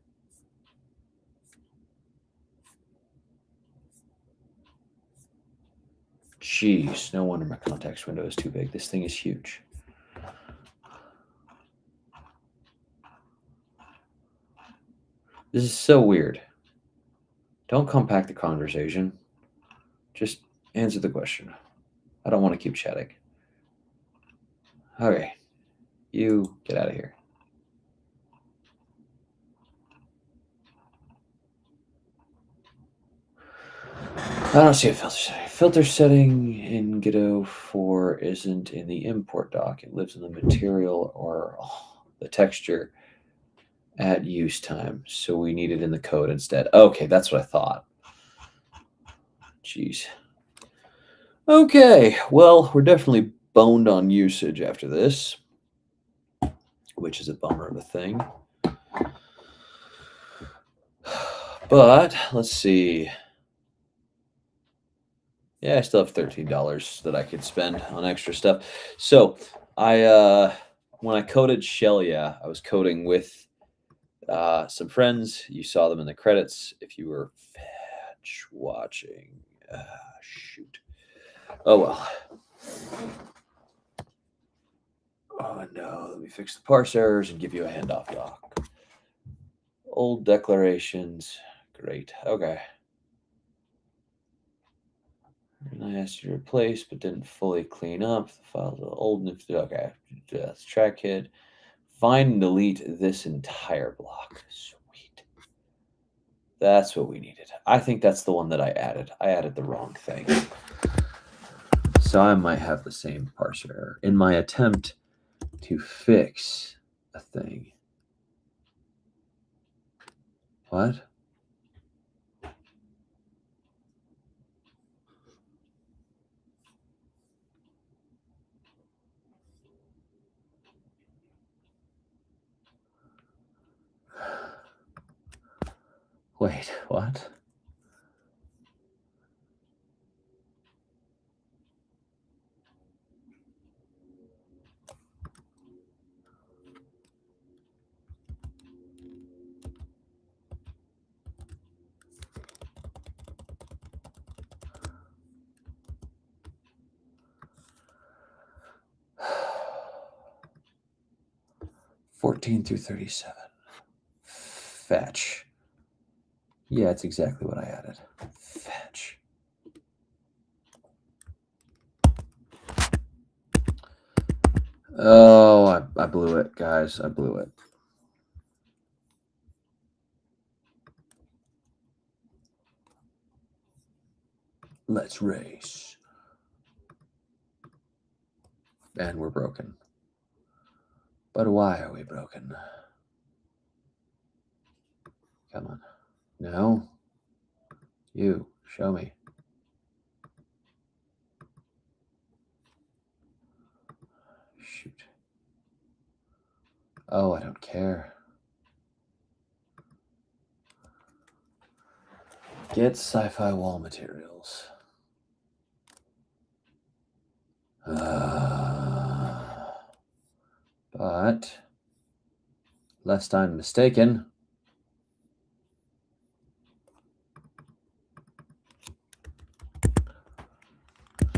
Jeez, no wonder my context window is too big. This thing is huge. This is so weird. Don't compact the conversation. Just answer the question. I don't want to keep chatting. Okay. You get out of here. I don't see a filter setting. Filter setting in Godot 4 isn't in the import doc. It lives in the material or the texture at use time. So we need it in the code instead. Okay, that's what I thought. Jeez. Okay, well, we're definitely boned on usage after this, which is a bummer of a thing. But let's see. Yeah, I still have $13 that I could spend on extra stuff. So when I coded Shell, I was coding with some friends. You saw them in the credits if you were fetch watching. Shoot. Oh well. Oh no, let me fix the parse errors and give you a handoff doc. Old declarations. Great. Okay. And I asked you to replace, but didn't fully clean up. The files are old enough to. Okay. That's track kid. Find and delete this entire block. Sweet. That's what we needed. I think that's the one that I added. I added the wrong thing. So I might have the same parser error in my attempt to fix a thing. What? Wait, what? $14 through $37. Fetch. Yeah, it's exactly what I added. Fetch. Oh, I blew it, guys. I blew it. Let's race. And we're broken. But why are we broken? Come on. No. You. Show me. Shoot. Oh, I don't care. Get sci-fi wall materials. But, lest I'm mistaken,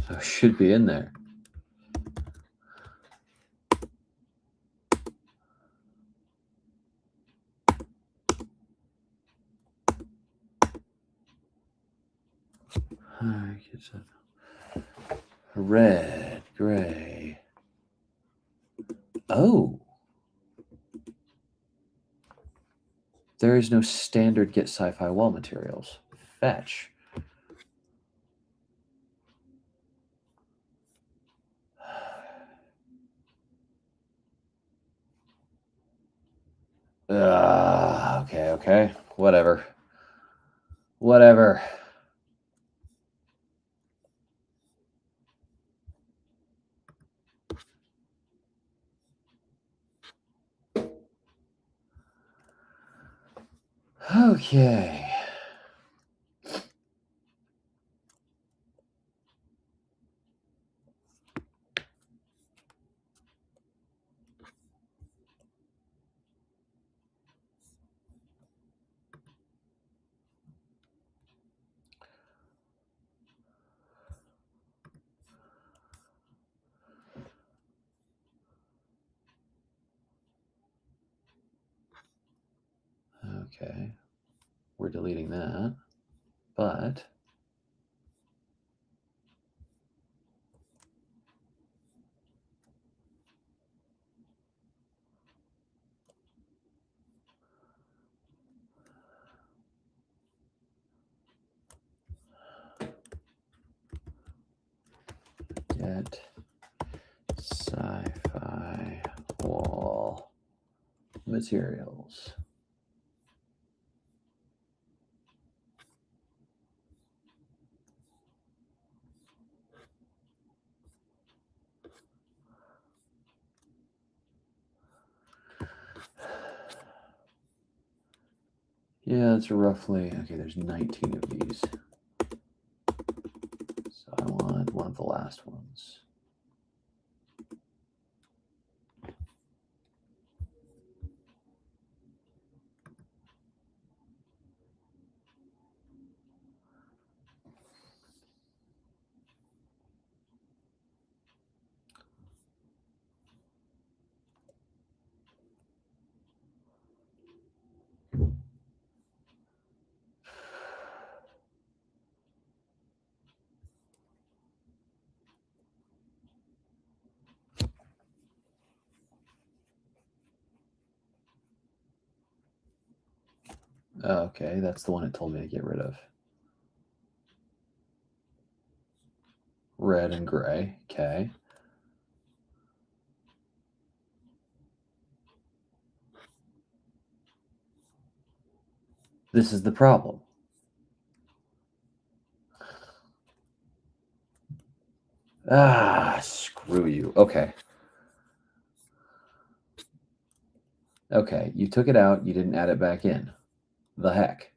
so it should be in there. Red, gray. Oh. There is no standard get sci-fi wall materials. Fetch. Okay. Whatever. Okay. Okay. We're deleting that. But get sci-fi wall materials. Yeah, it's roughly, okay, there's 19 of these. So I want one of the last ones. Okay, that's the one it told me to get rid of. Red and gray. Okay. This is the problem. Ah, screw you. Okay. Okay, you took it out. You didn't add it back in. The heck?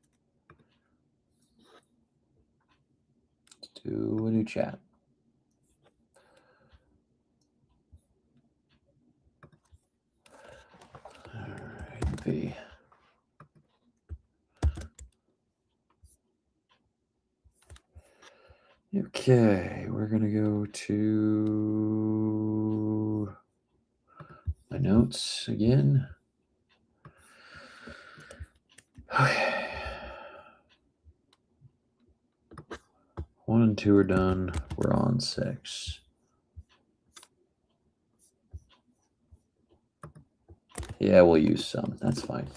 Let's do a new chat. All right, V. Okay, we're going to go to my notes again. Okay. 1 and 2 are done. We're on 6. Yeah, we'll use some. That's fine.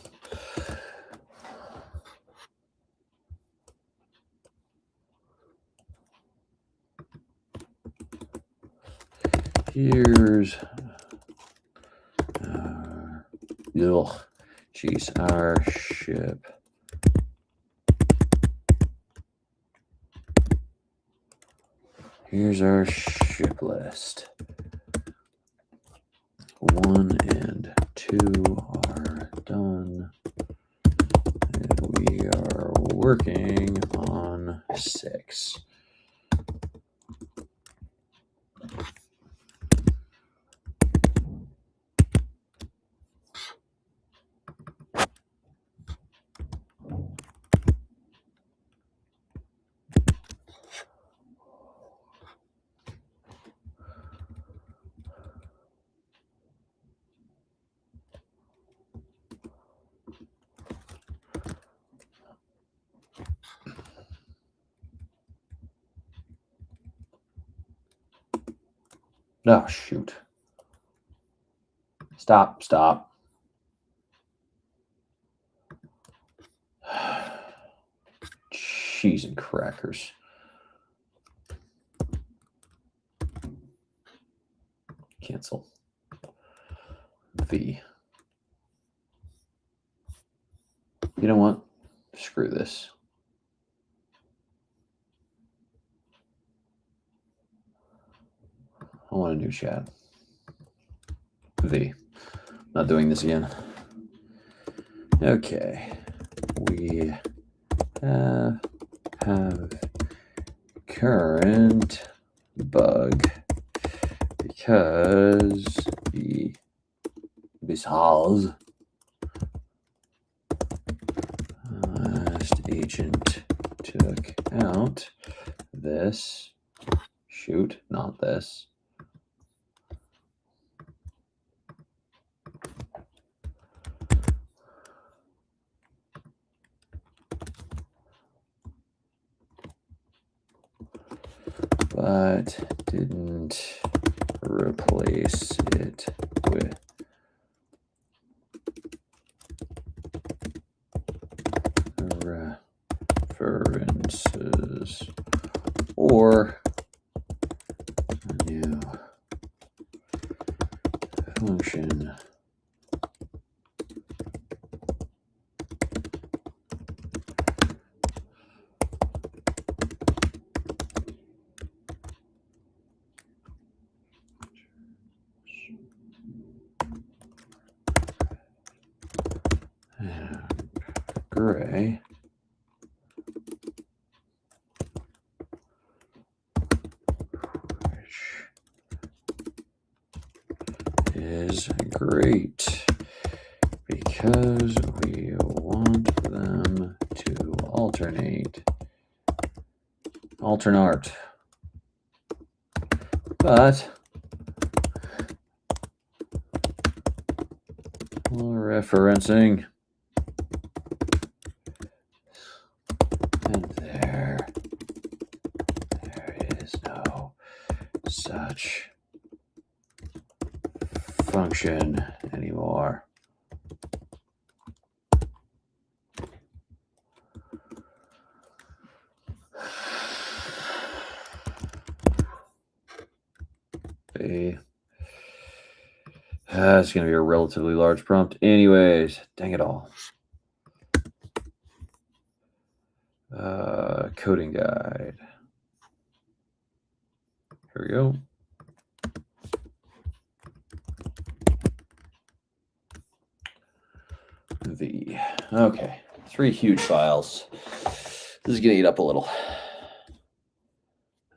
Here's our ship. Here's our ship list. 1 and 2 are done. And we are working on 6. Oh, shoot. Stop. Cheese and crackers. Cancel. V. You know what? Screw this. I want a new chat. V. Not doing this again. Okay. We have current bug because last agent took out this. Shoot, not this. But didn't replace it with references or a new function. Gray is great because we want them to alternate. But referencing. And there is no such function anymore. It's going to be a relatively large prompt. Anyways, dang it all. Coding guide. Here we go. Okay, 3 huge files. This is going to eat up a little.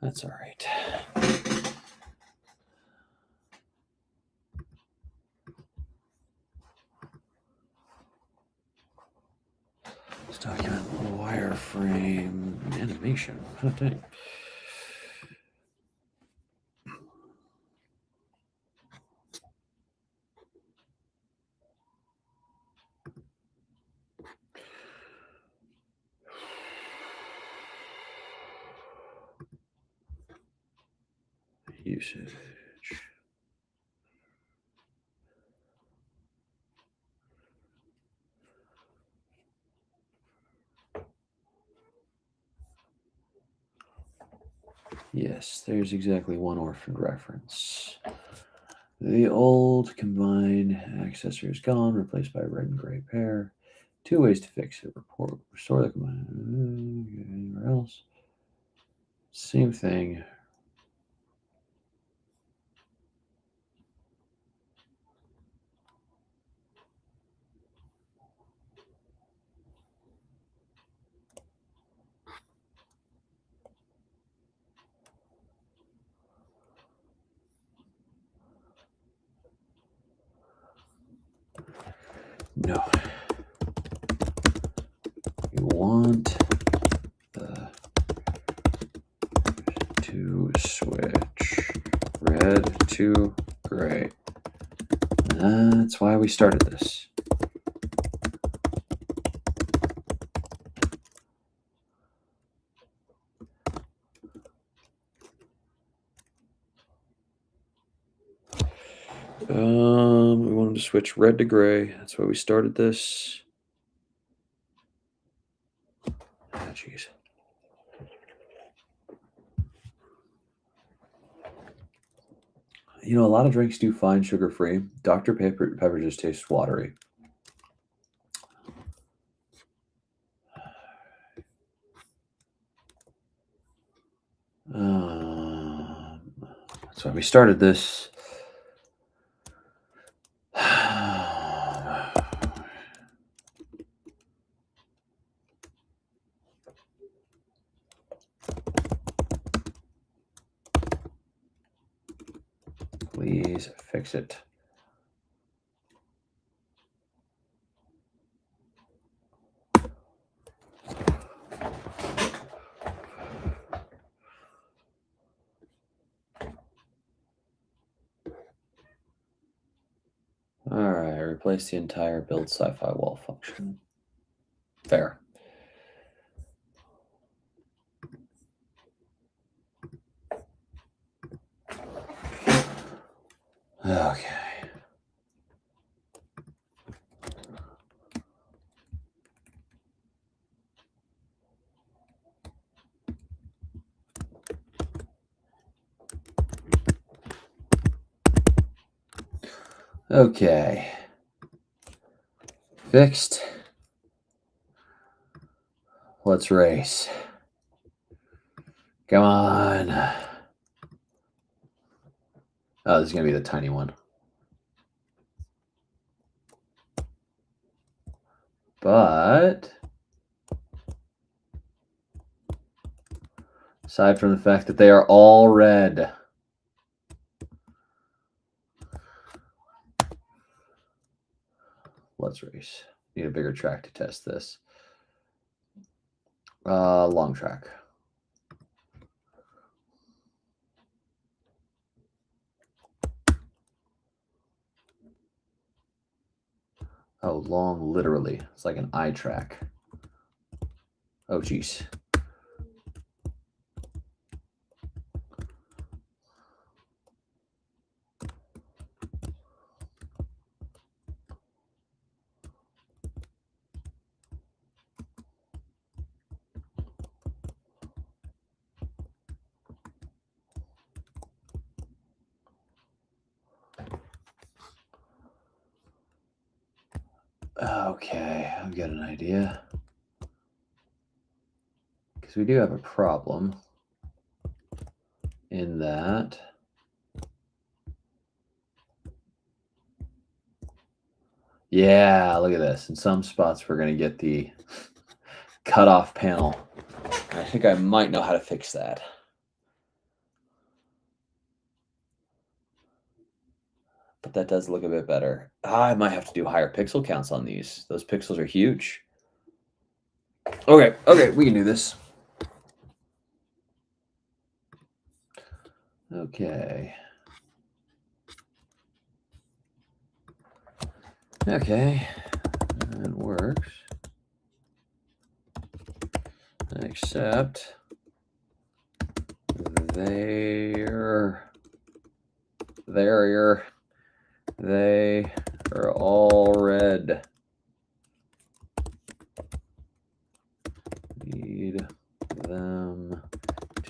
That's all right. This document, wireframe, animation. Oh, dang. Usage. Yes, there's exactly one orphan reference. The old combined accessor is gone, replaced by a red and gray pair. 2 ways to fix it. Restore the combined. Anywhere else? Same thing. No. You want to switch red to gray. That's why we started this. We wanted to switch red to gray. That's why we started this. Ah, jeez. You know, a lot of drinks do fine sugar-free. Dr. Pepper just tastes watery. That's why we started this. Please fix it. All right, replace the entire build sci-fi wall function. Fair. Okay. Okay. Fixed. Let's race. Come on. Oh, this is going to be the tiny one. But aside from the fact that they are all red, let's race. Need a bigger track to test this. Long track. Oh, long, literally. It's like an eye track. Oh, geez. Okay, I've got an idea. Because we do have a problem in that yeah, look at this. In some spots, we're going to get the cutoff panel. I think I might know how to fix that. But that does look a bit better. I might have to do higher pixel counts on these. Those pixels are huge. Okay, we can do this. Okay. Okay, that works. Except they are all red. Need them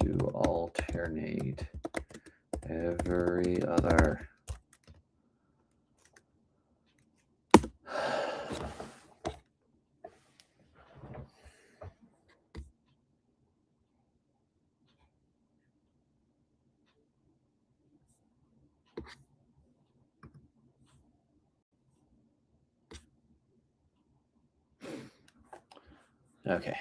to alternate every other. Okay.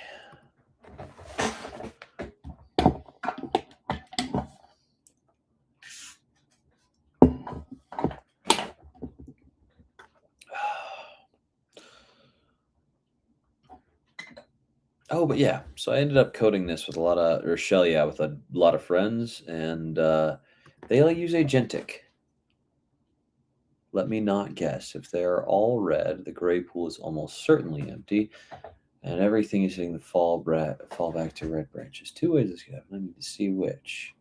Oh, but yeah, so I ended up coding this with a lot of, or shell, yeah, with a lot of friends, and they all use agentic. Let me not guess. If they are all red, the gray pool is almost certainly empty, and everything is hitting the fall back to red branches. Two ways this could happen. I need to see which.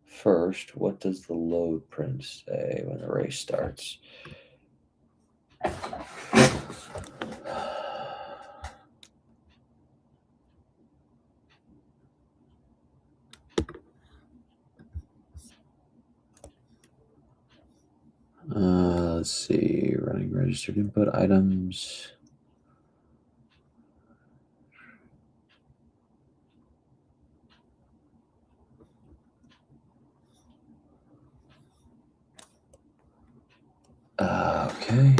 First, what does the load print say when the race starts? Let's see. Running registered input items. Okay.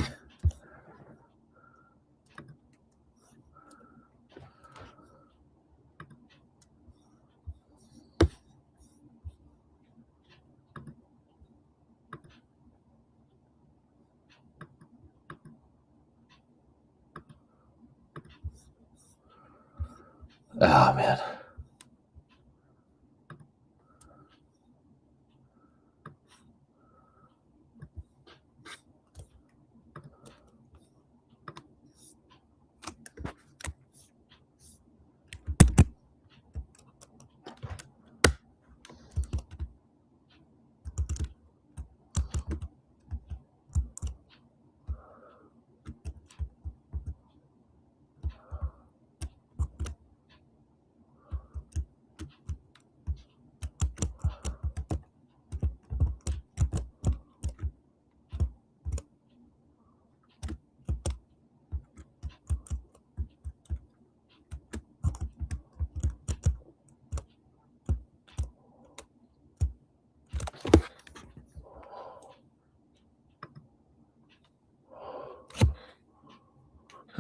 Oh, man.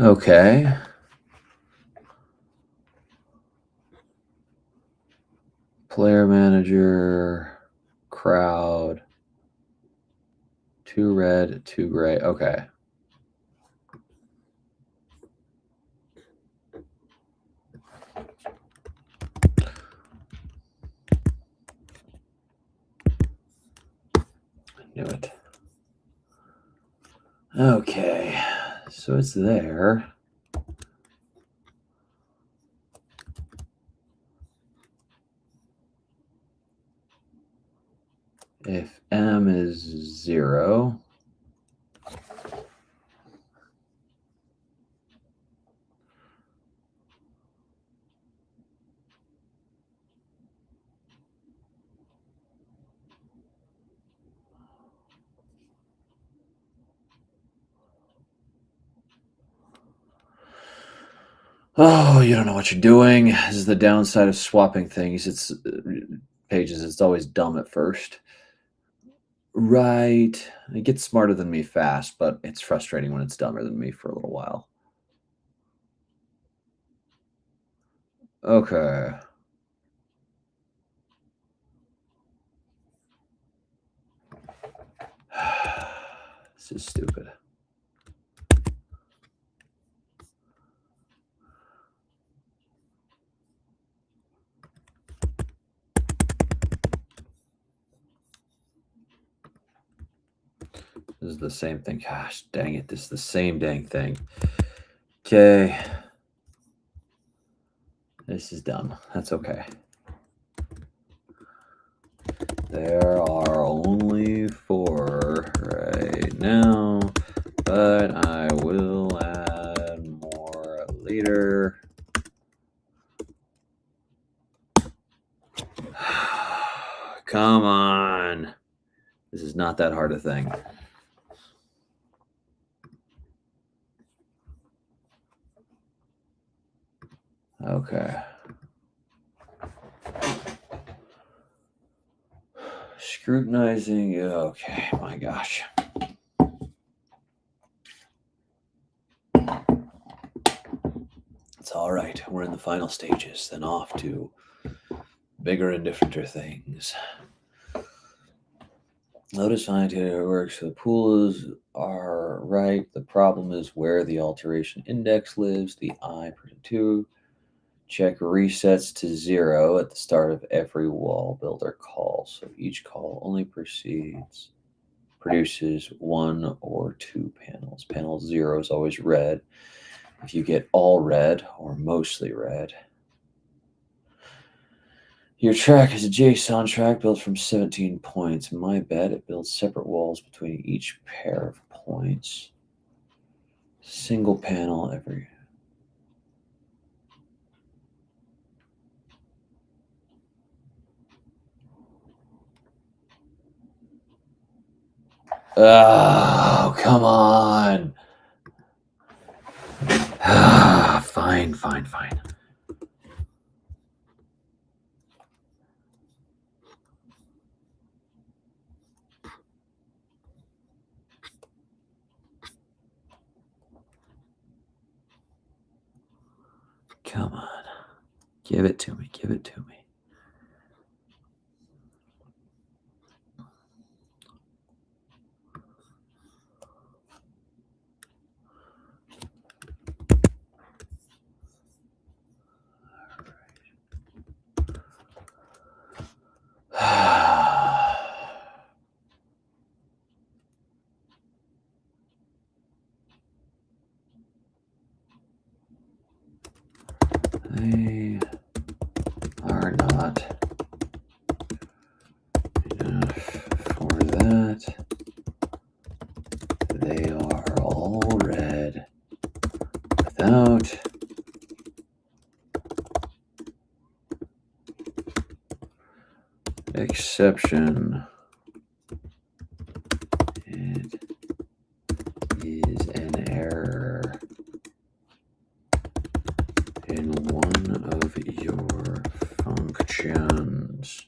Okay. Player manager, crowd, 2 red, 2 gray. Okay. Knew it. Okay. So it's there. If M is 0, Oh, you don't know what you're doing. This is the downside of swapping things. It's pages. It's always dumb at first. Right. It gets smarter than me fast, but it's frustrating when it's dumber than me for a little while. Okay. This is stupid. This is the same thing. Gosh, dang it. This is the same dang thing. Okay. This is dumb. That's okay. There are only 4 right now, but I will add more later. Come on. This is not that hard a thing. Okay. Scrutinizing. Okay, my gosh. It's all right. We're in the final stages. Then off to bigger and differenter things. Notice fine-tuning works. So the pools are right. The problem is where the alteration index lives. The I2 check resets to 0 at the start of every wall builder call. So each call only produces 1 or 2 panels. Panel 0 is always red. If you get all red or mostly red, your track is a JSON track built from 17 points. My bet it builds separate walls between each pair of points. Single panel every. Oh, come on. Fine. Come on. Give it to me. They are not enough for that. They are all red without exception. It is an error in one of your functions.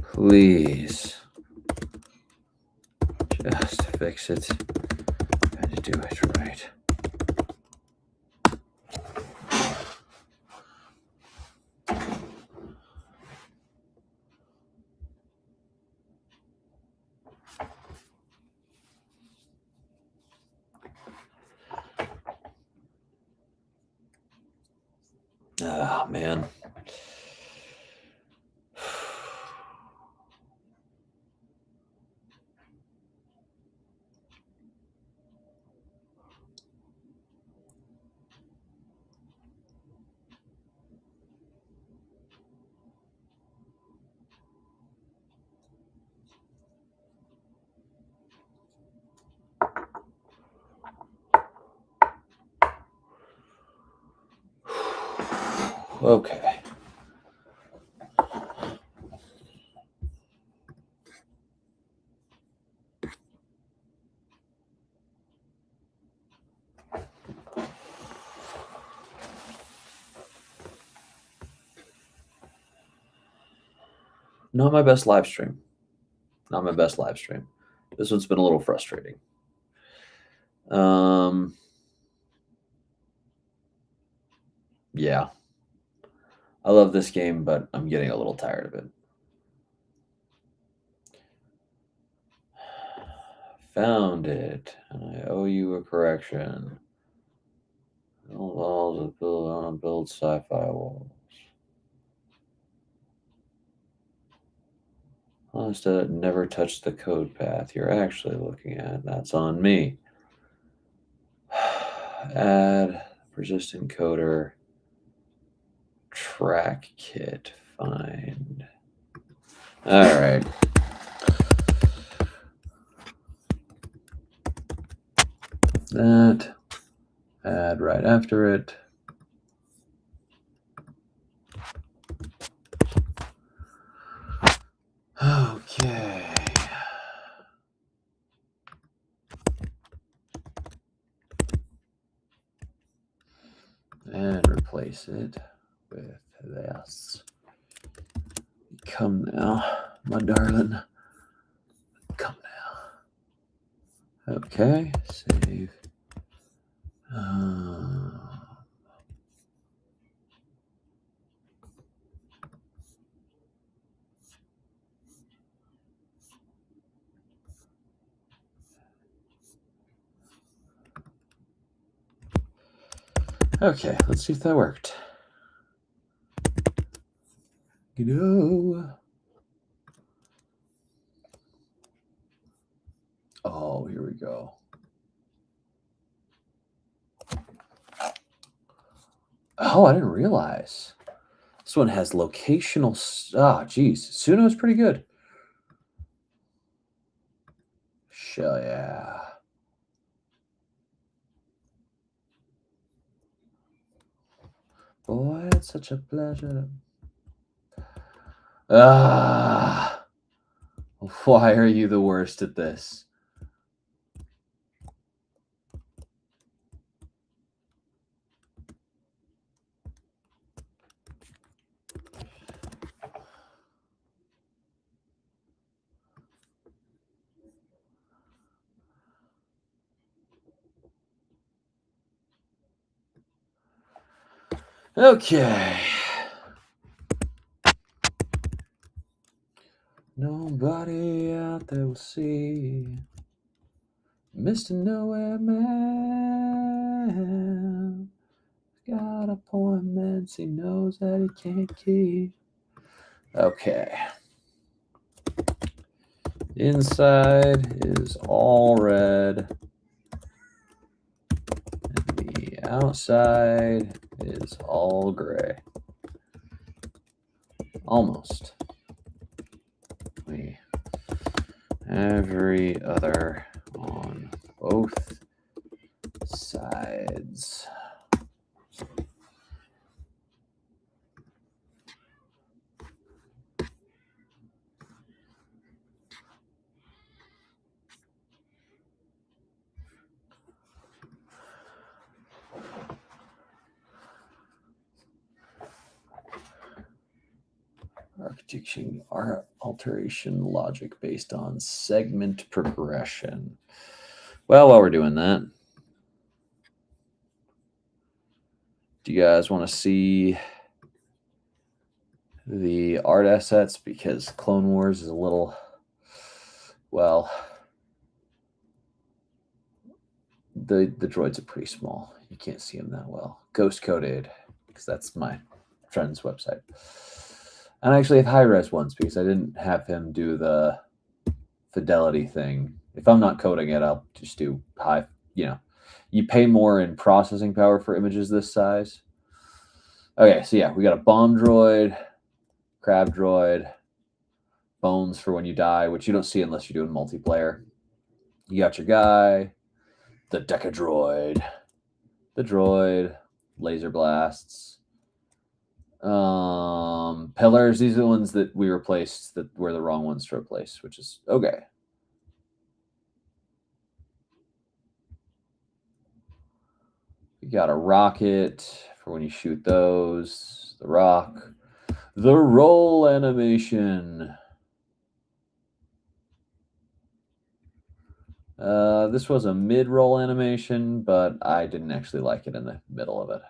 Please just fix it and do it right. Ah, man. Okay. Not my best live stream. Not my best live stream. This one's been a little frustrating. Yeah. I love this game, but I'm getting a little tired of it. Found it, and I owe you a correction. Build walls that build on build sci-fi walls. Instead, never touch the code path you're actually looking at. That's on me. Add persistent coder track kit. Find. All right. That. Add right after it. Okay. And replace it with this. Come now, my darling. Come now. Okay, save. Okay, let's see if that worked. Go. Oh, here we go. Oh, I didn't realize. This one has locational. Geez. Suno's pretty good. Sure, yeah. Boy, it's such a pleasure. Why are you the worst at this? Okay. Nobody out there will see Mr. Nowhere Man. Got appointments he knows that he can't keep. Okay. Inside is all red. And the outside is all gray. Almost. Every other on both sides. Alteration logic based on segment progression. Well, while we're doing that, do you guys want to see the art assets? Because Clone Wars is a little, well, the droids are pretty small. You can't see them that well. Ghost coded, because that's my friend's website. And I actually have high-res ones because I didn't have him do the fidelity thing. If I'm not coding it, I'll just do high, you pay more in processing power for images this size. Okay, so yeah, we got a bomb droid, crab droid, bones for when you die, which you don't see unless you're doing multiplayer. You got your guy, the Deca droid, the droid, laser blasts. Pillars, these are the ones that we replaced that were the wrong ones to replace, which is okay. We got a rocket for when you shoot those, the rock, the roll animation. This was a mid-roll animation, but I didn't actually like it in the middle of it.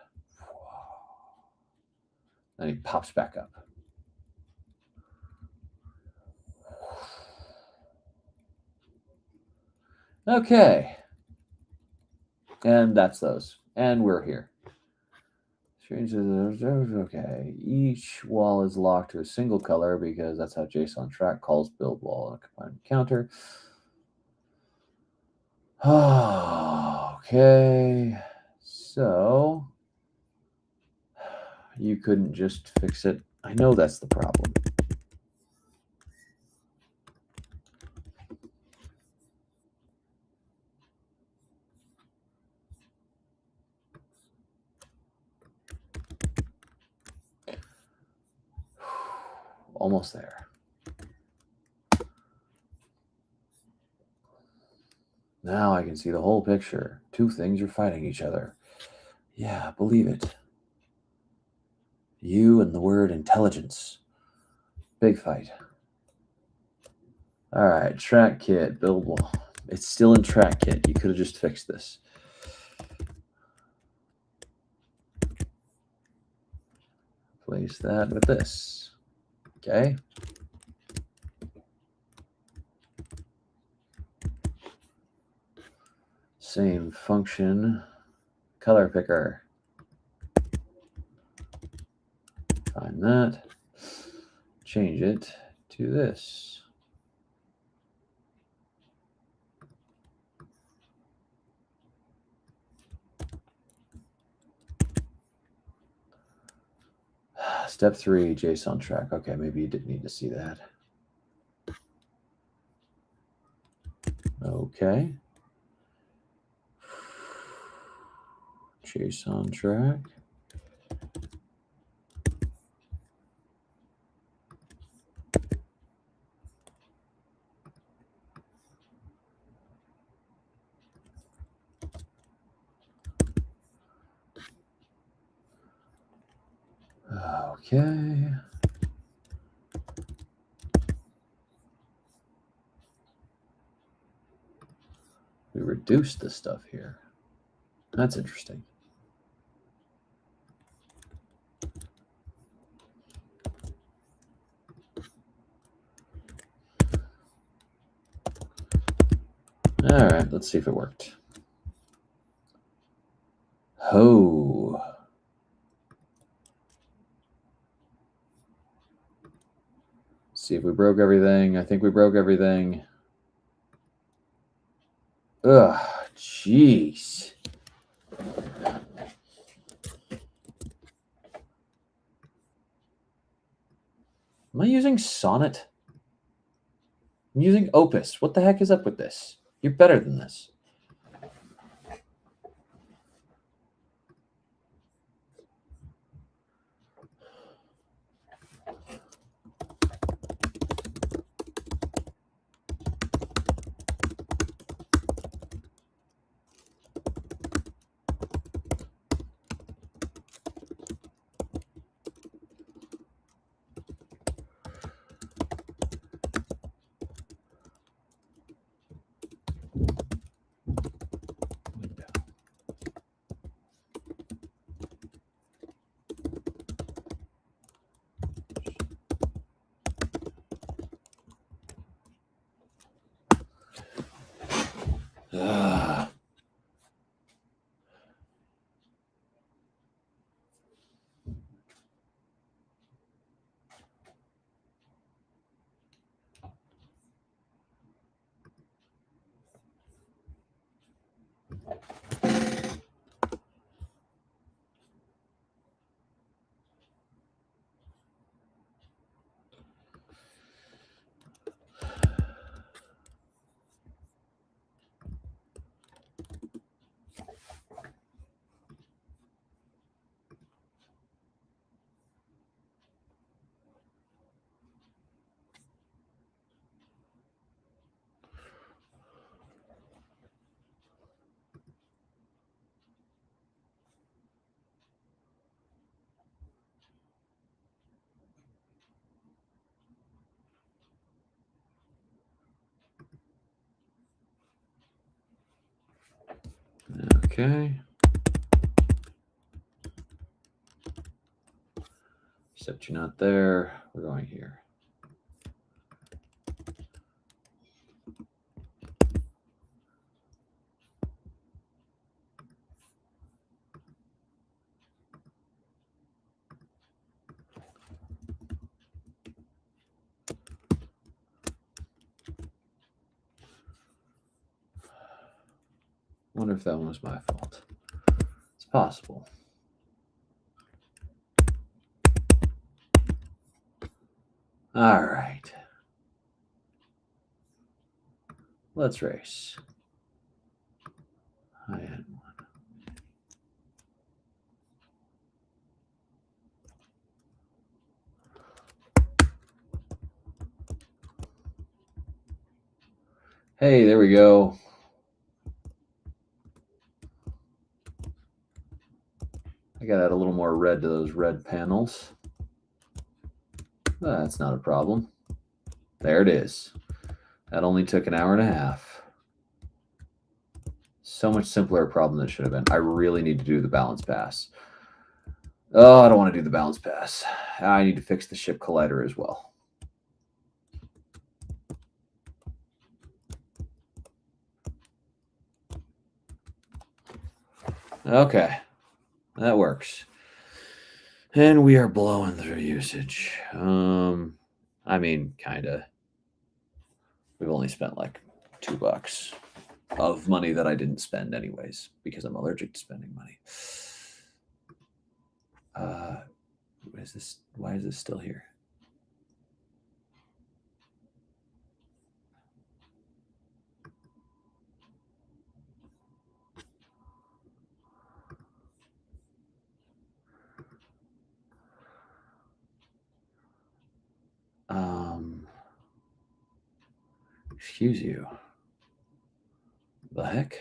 Then he pops back up. Okay. And that's those. And we're here. Okay. Each wall is locked to a single color because that's how JSON track calls build wall and combined counter. Okay. So you couldn't just fix it. I know that's the problem. Almost there. Now I can see the whole picture. Two things are fighting each other. Yeah, believe it. You and the word intelligence. Big fight. All right, track kit, build wall. It's still in track kit. You could have just fixed this. Place that with this. Okay. Same function. Color picker. Find that. Change it to this. Step 3, JSON track. Okay, maybe you didn't need to see that. Okay. JSON track. Okay. We reduced this stuff here. That's interesting. All right, let's see if it worked. Ho. See if we broke everything. I think we broke everything. Ugh, jeez. Am I using Sonnet? I'm using Opus. What the heck is up with this? You're better than this. Ugh. Okay. Except you're not there. We're going here. Wonder if that one was my fault. It's possible. All right. Let's race. I had one. Hey, there we go. I got to add a little more red to those red panels. That's not a problem. There it is. That only took an hour and a half. So much simpler a problem than it should have been. I really need to do the balance pass. Oh, I don't want to do the balance pass. I need to fix the ship collider as well. Okay, that works. And we are blowing through usage. I mean, kind of. We've only spent like $2 of money that I didn't spend anyways, because I'm allergic to spending money. What is this? Why is this still here? Excuse you. The heck?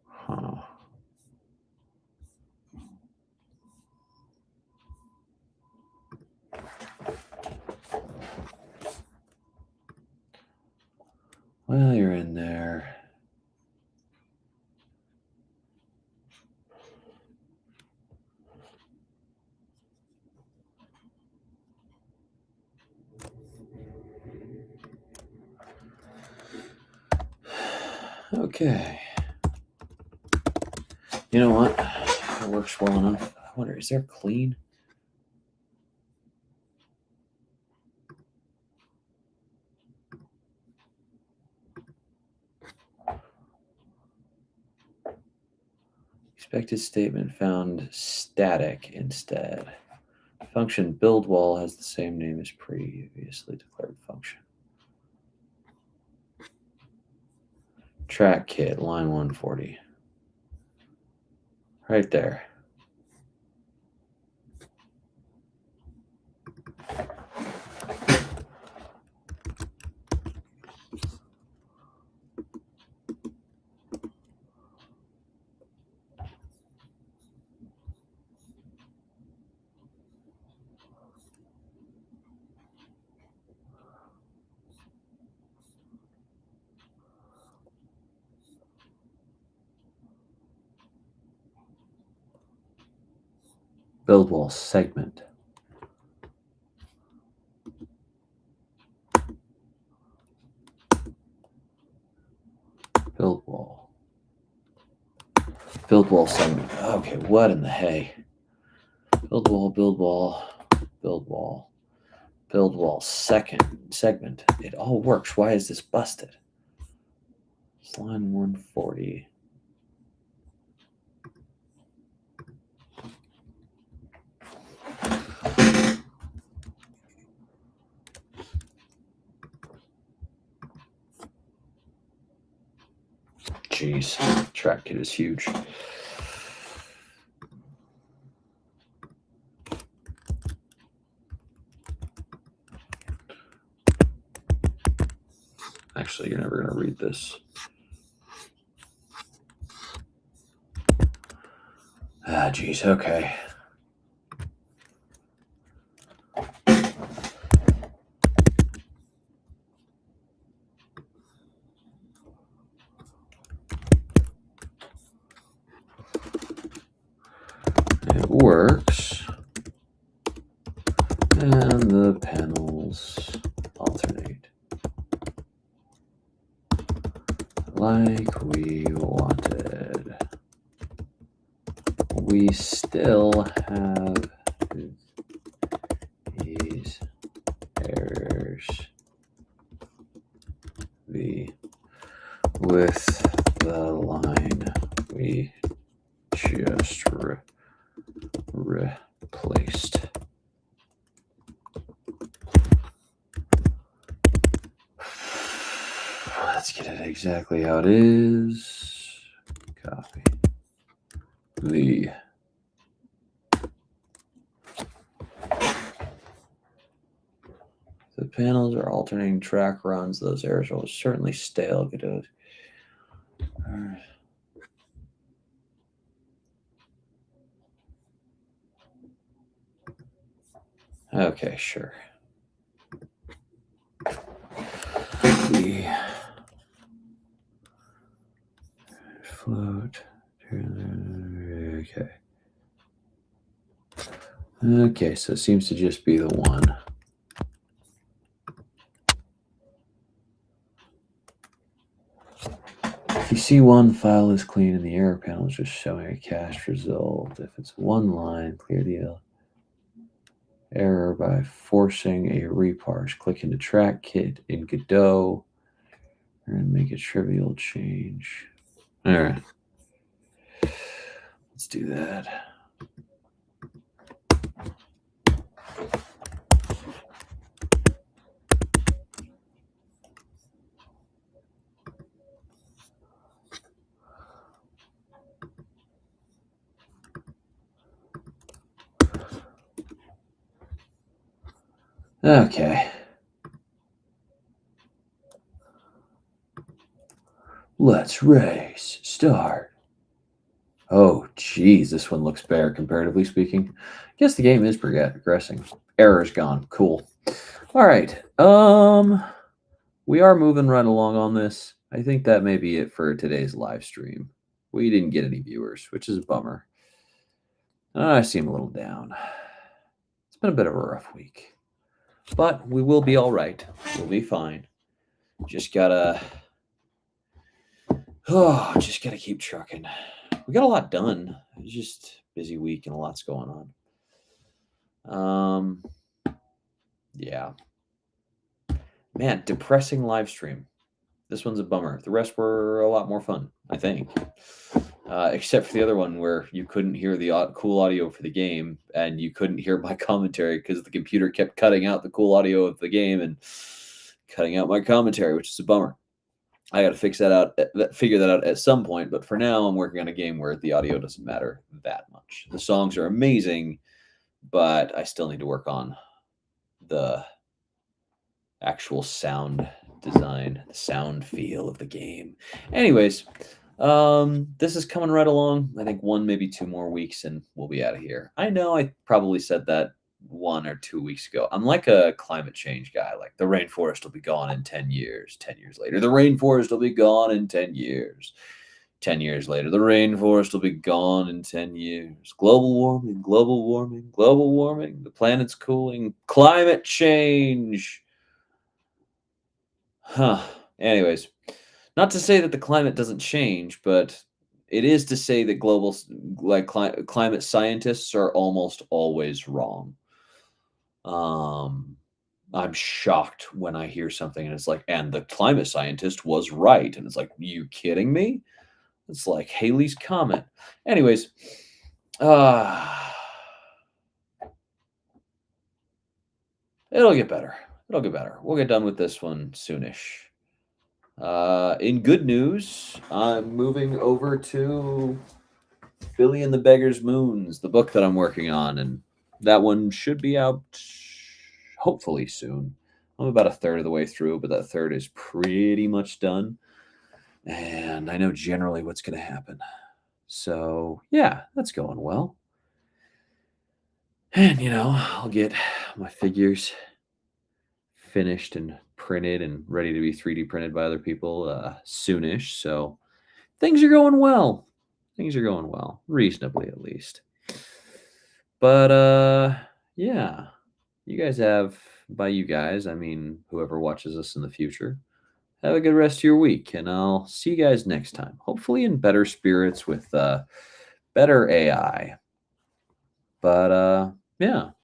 Huh. Well, you're in there. Okay. You know what? It works well enough. I wonder, is there clean? Expected statement found static instead. Function build wall has the same name as previously declared function. Track kit, line 140. Right there. Build wall segment. Build wall. Build wall segment. Okay, what in the hay? Build wall, build wall, build wall, build wall, segment. It all works. Why is this busted? It's line 140. Jeez, track kit is huge. Actually, you're never going to read this. Ah, geez, okay. works. And the panels alternate like we wanted. We still have these errors. With the line we just replaced. Let's get it exactly how it is. Copy. The panels are alternating track runs. Those errors will certainly stale. Get those. Okay, sure. Float. Okay. Okay, so it seems to just be the one. If you see one file is clean and the error panel is just showing a cached result, if it's one line, clear the error by forcing a reparse. Click into track kit in Godot and make a trivial change. All right. Let's do that. Okay. Let's race. Start. Oh, geez, this one looks better, comparatively speaking. I guess the game is progressing. Error's gone. Cool. All right. We are moving right along on this. I think that may be it for today's live stream. We didn't get any viewers, which is a bummer. I seem a little down. It's been a bit of a rough week. But we will be all right. We'll be fine. Just gotta keep trucking. We got a lot done. It's just a busy week and a lot's going on. Yeah. Man, depressing live stream. This one's a bummer. The rest were a lot more fun, I think. Except for the other one where you couldn't hear the cool audio for the game and you couldn't hear my commentary because the computer kept cutting out the cool audio of the game and cutting out my commentary, which is a bummer. I got to figure that out at some point. But for now, I'm working on a game where the audio doesn't matter that much. The songs are amazing, but I still need to work on the actual sound design, the sound feel of the game. Anyways, this is coming right along. I think 1, maybe 2 more weeks and we'll be out of here. I know I probably said that 1 or 2 weeks ago. I'm like a climate change guy. Like the rainforest will be gone in 10 years. 10 years later, the rainforest will be gone in 10 years. 10 years later, the rainforest will be gone in 10 years. Global warming, global warming, global warming. The planet's cooling. Climate change. Anyways, not to say that the climate doesn't change, but it is to say that climate scientists are almost always wrong. I'm shocked when I hear something and it's like, and the climate scientist was right. And it's like, you kidding me? It's like Halley's Comet. Anyways, it'll get better. It'll get better. We'll get done with this one soonish. In good news, I'm moving over to Billy and the Beggar's Moons, the book that I'm working on, and that one should be out hopefully soon. I'm about a third of the way through, but that third is pretty much done. And I know generally what's going to happen. So, yeah, that's going well. And, I'll get my figures finished and printed and ready to be 3D printed by other people soonish. So, things are going well. Things are going well, reasonably at least. But yeah, you guys have, by you guys, I mean whoever watches us in the future, have a good rest of your week, and I'll see you guys next time. Hopefully in better spirits with better AI. But yeah.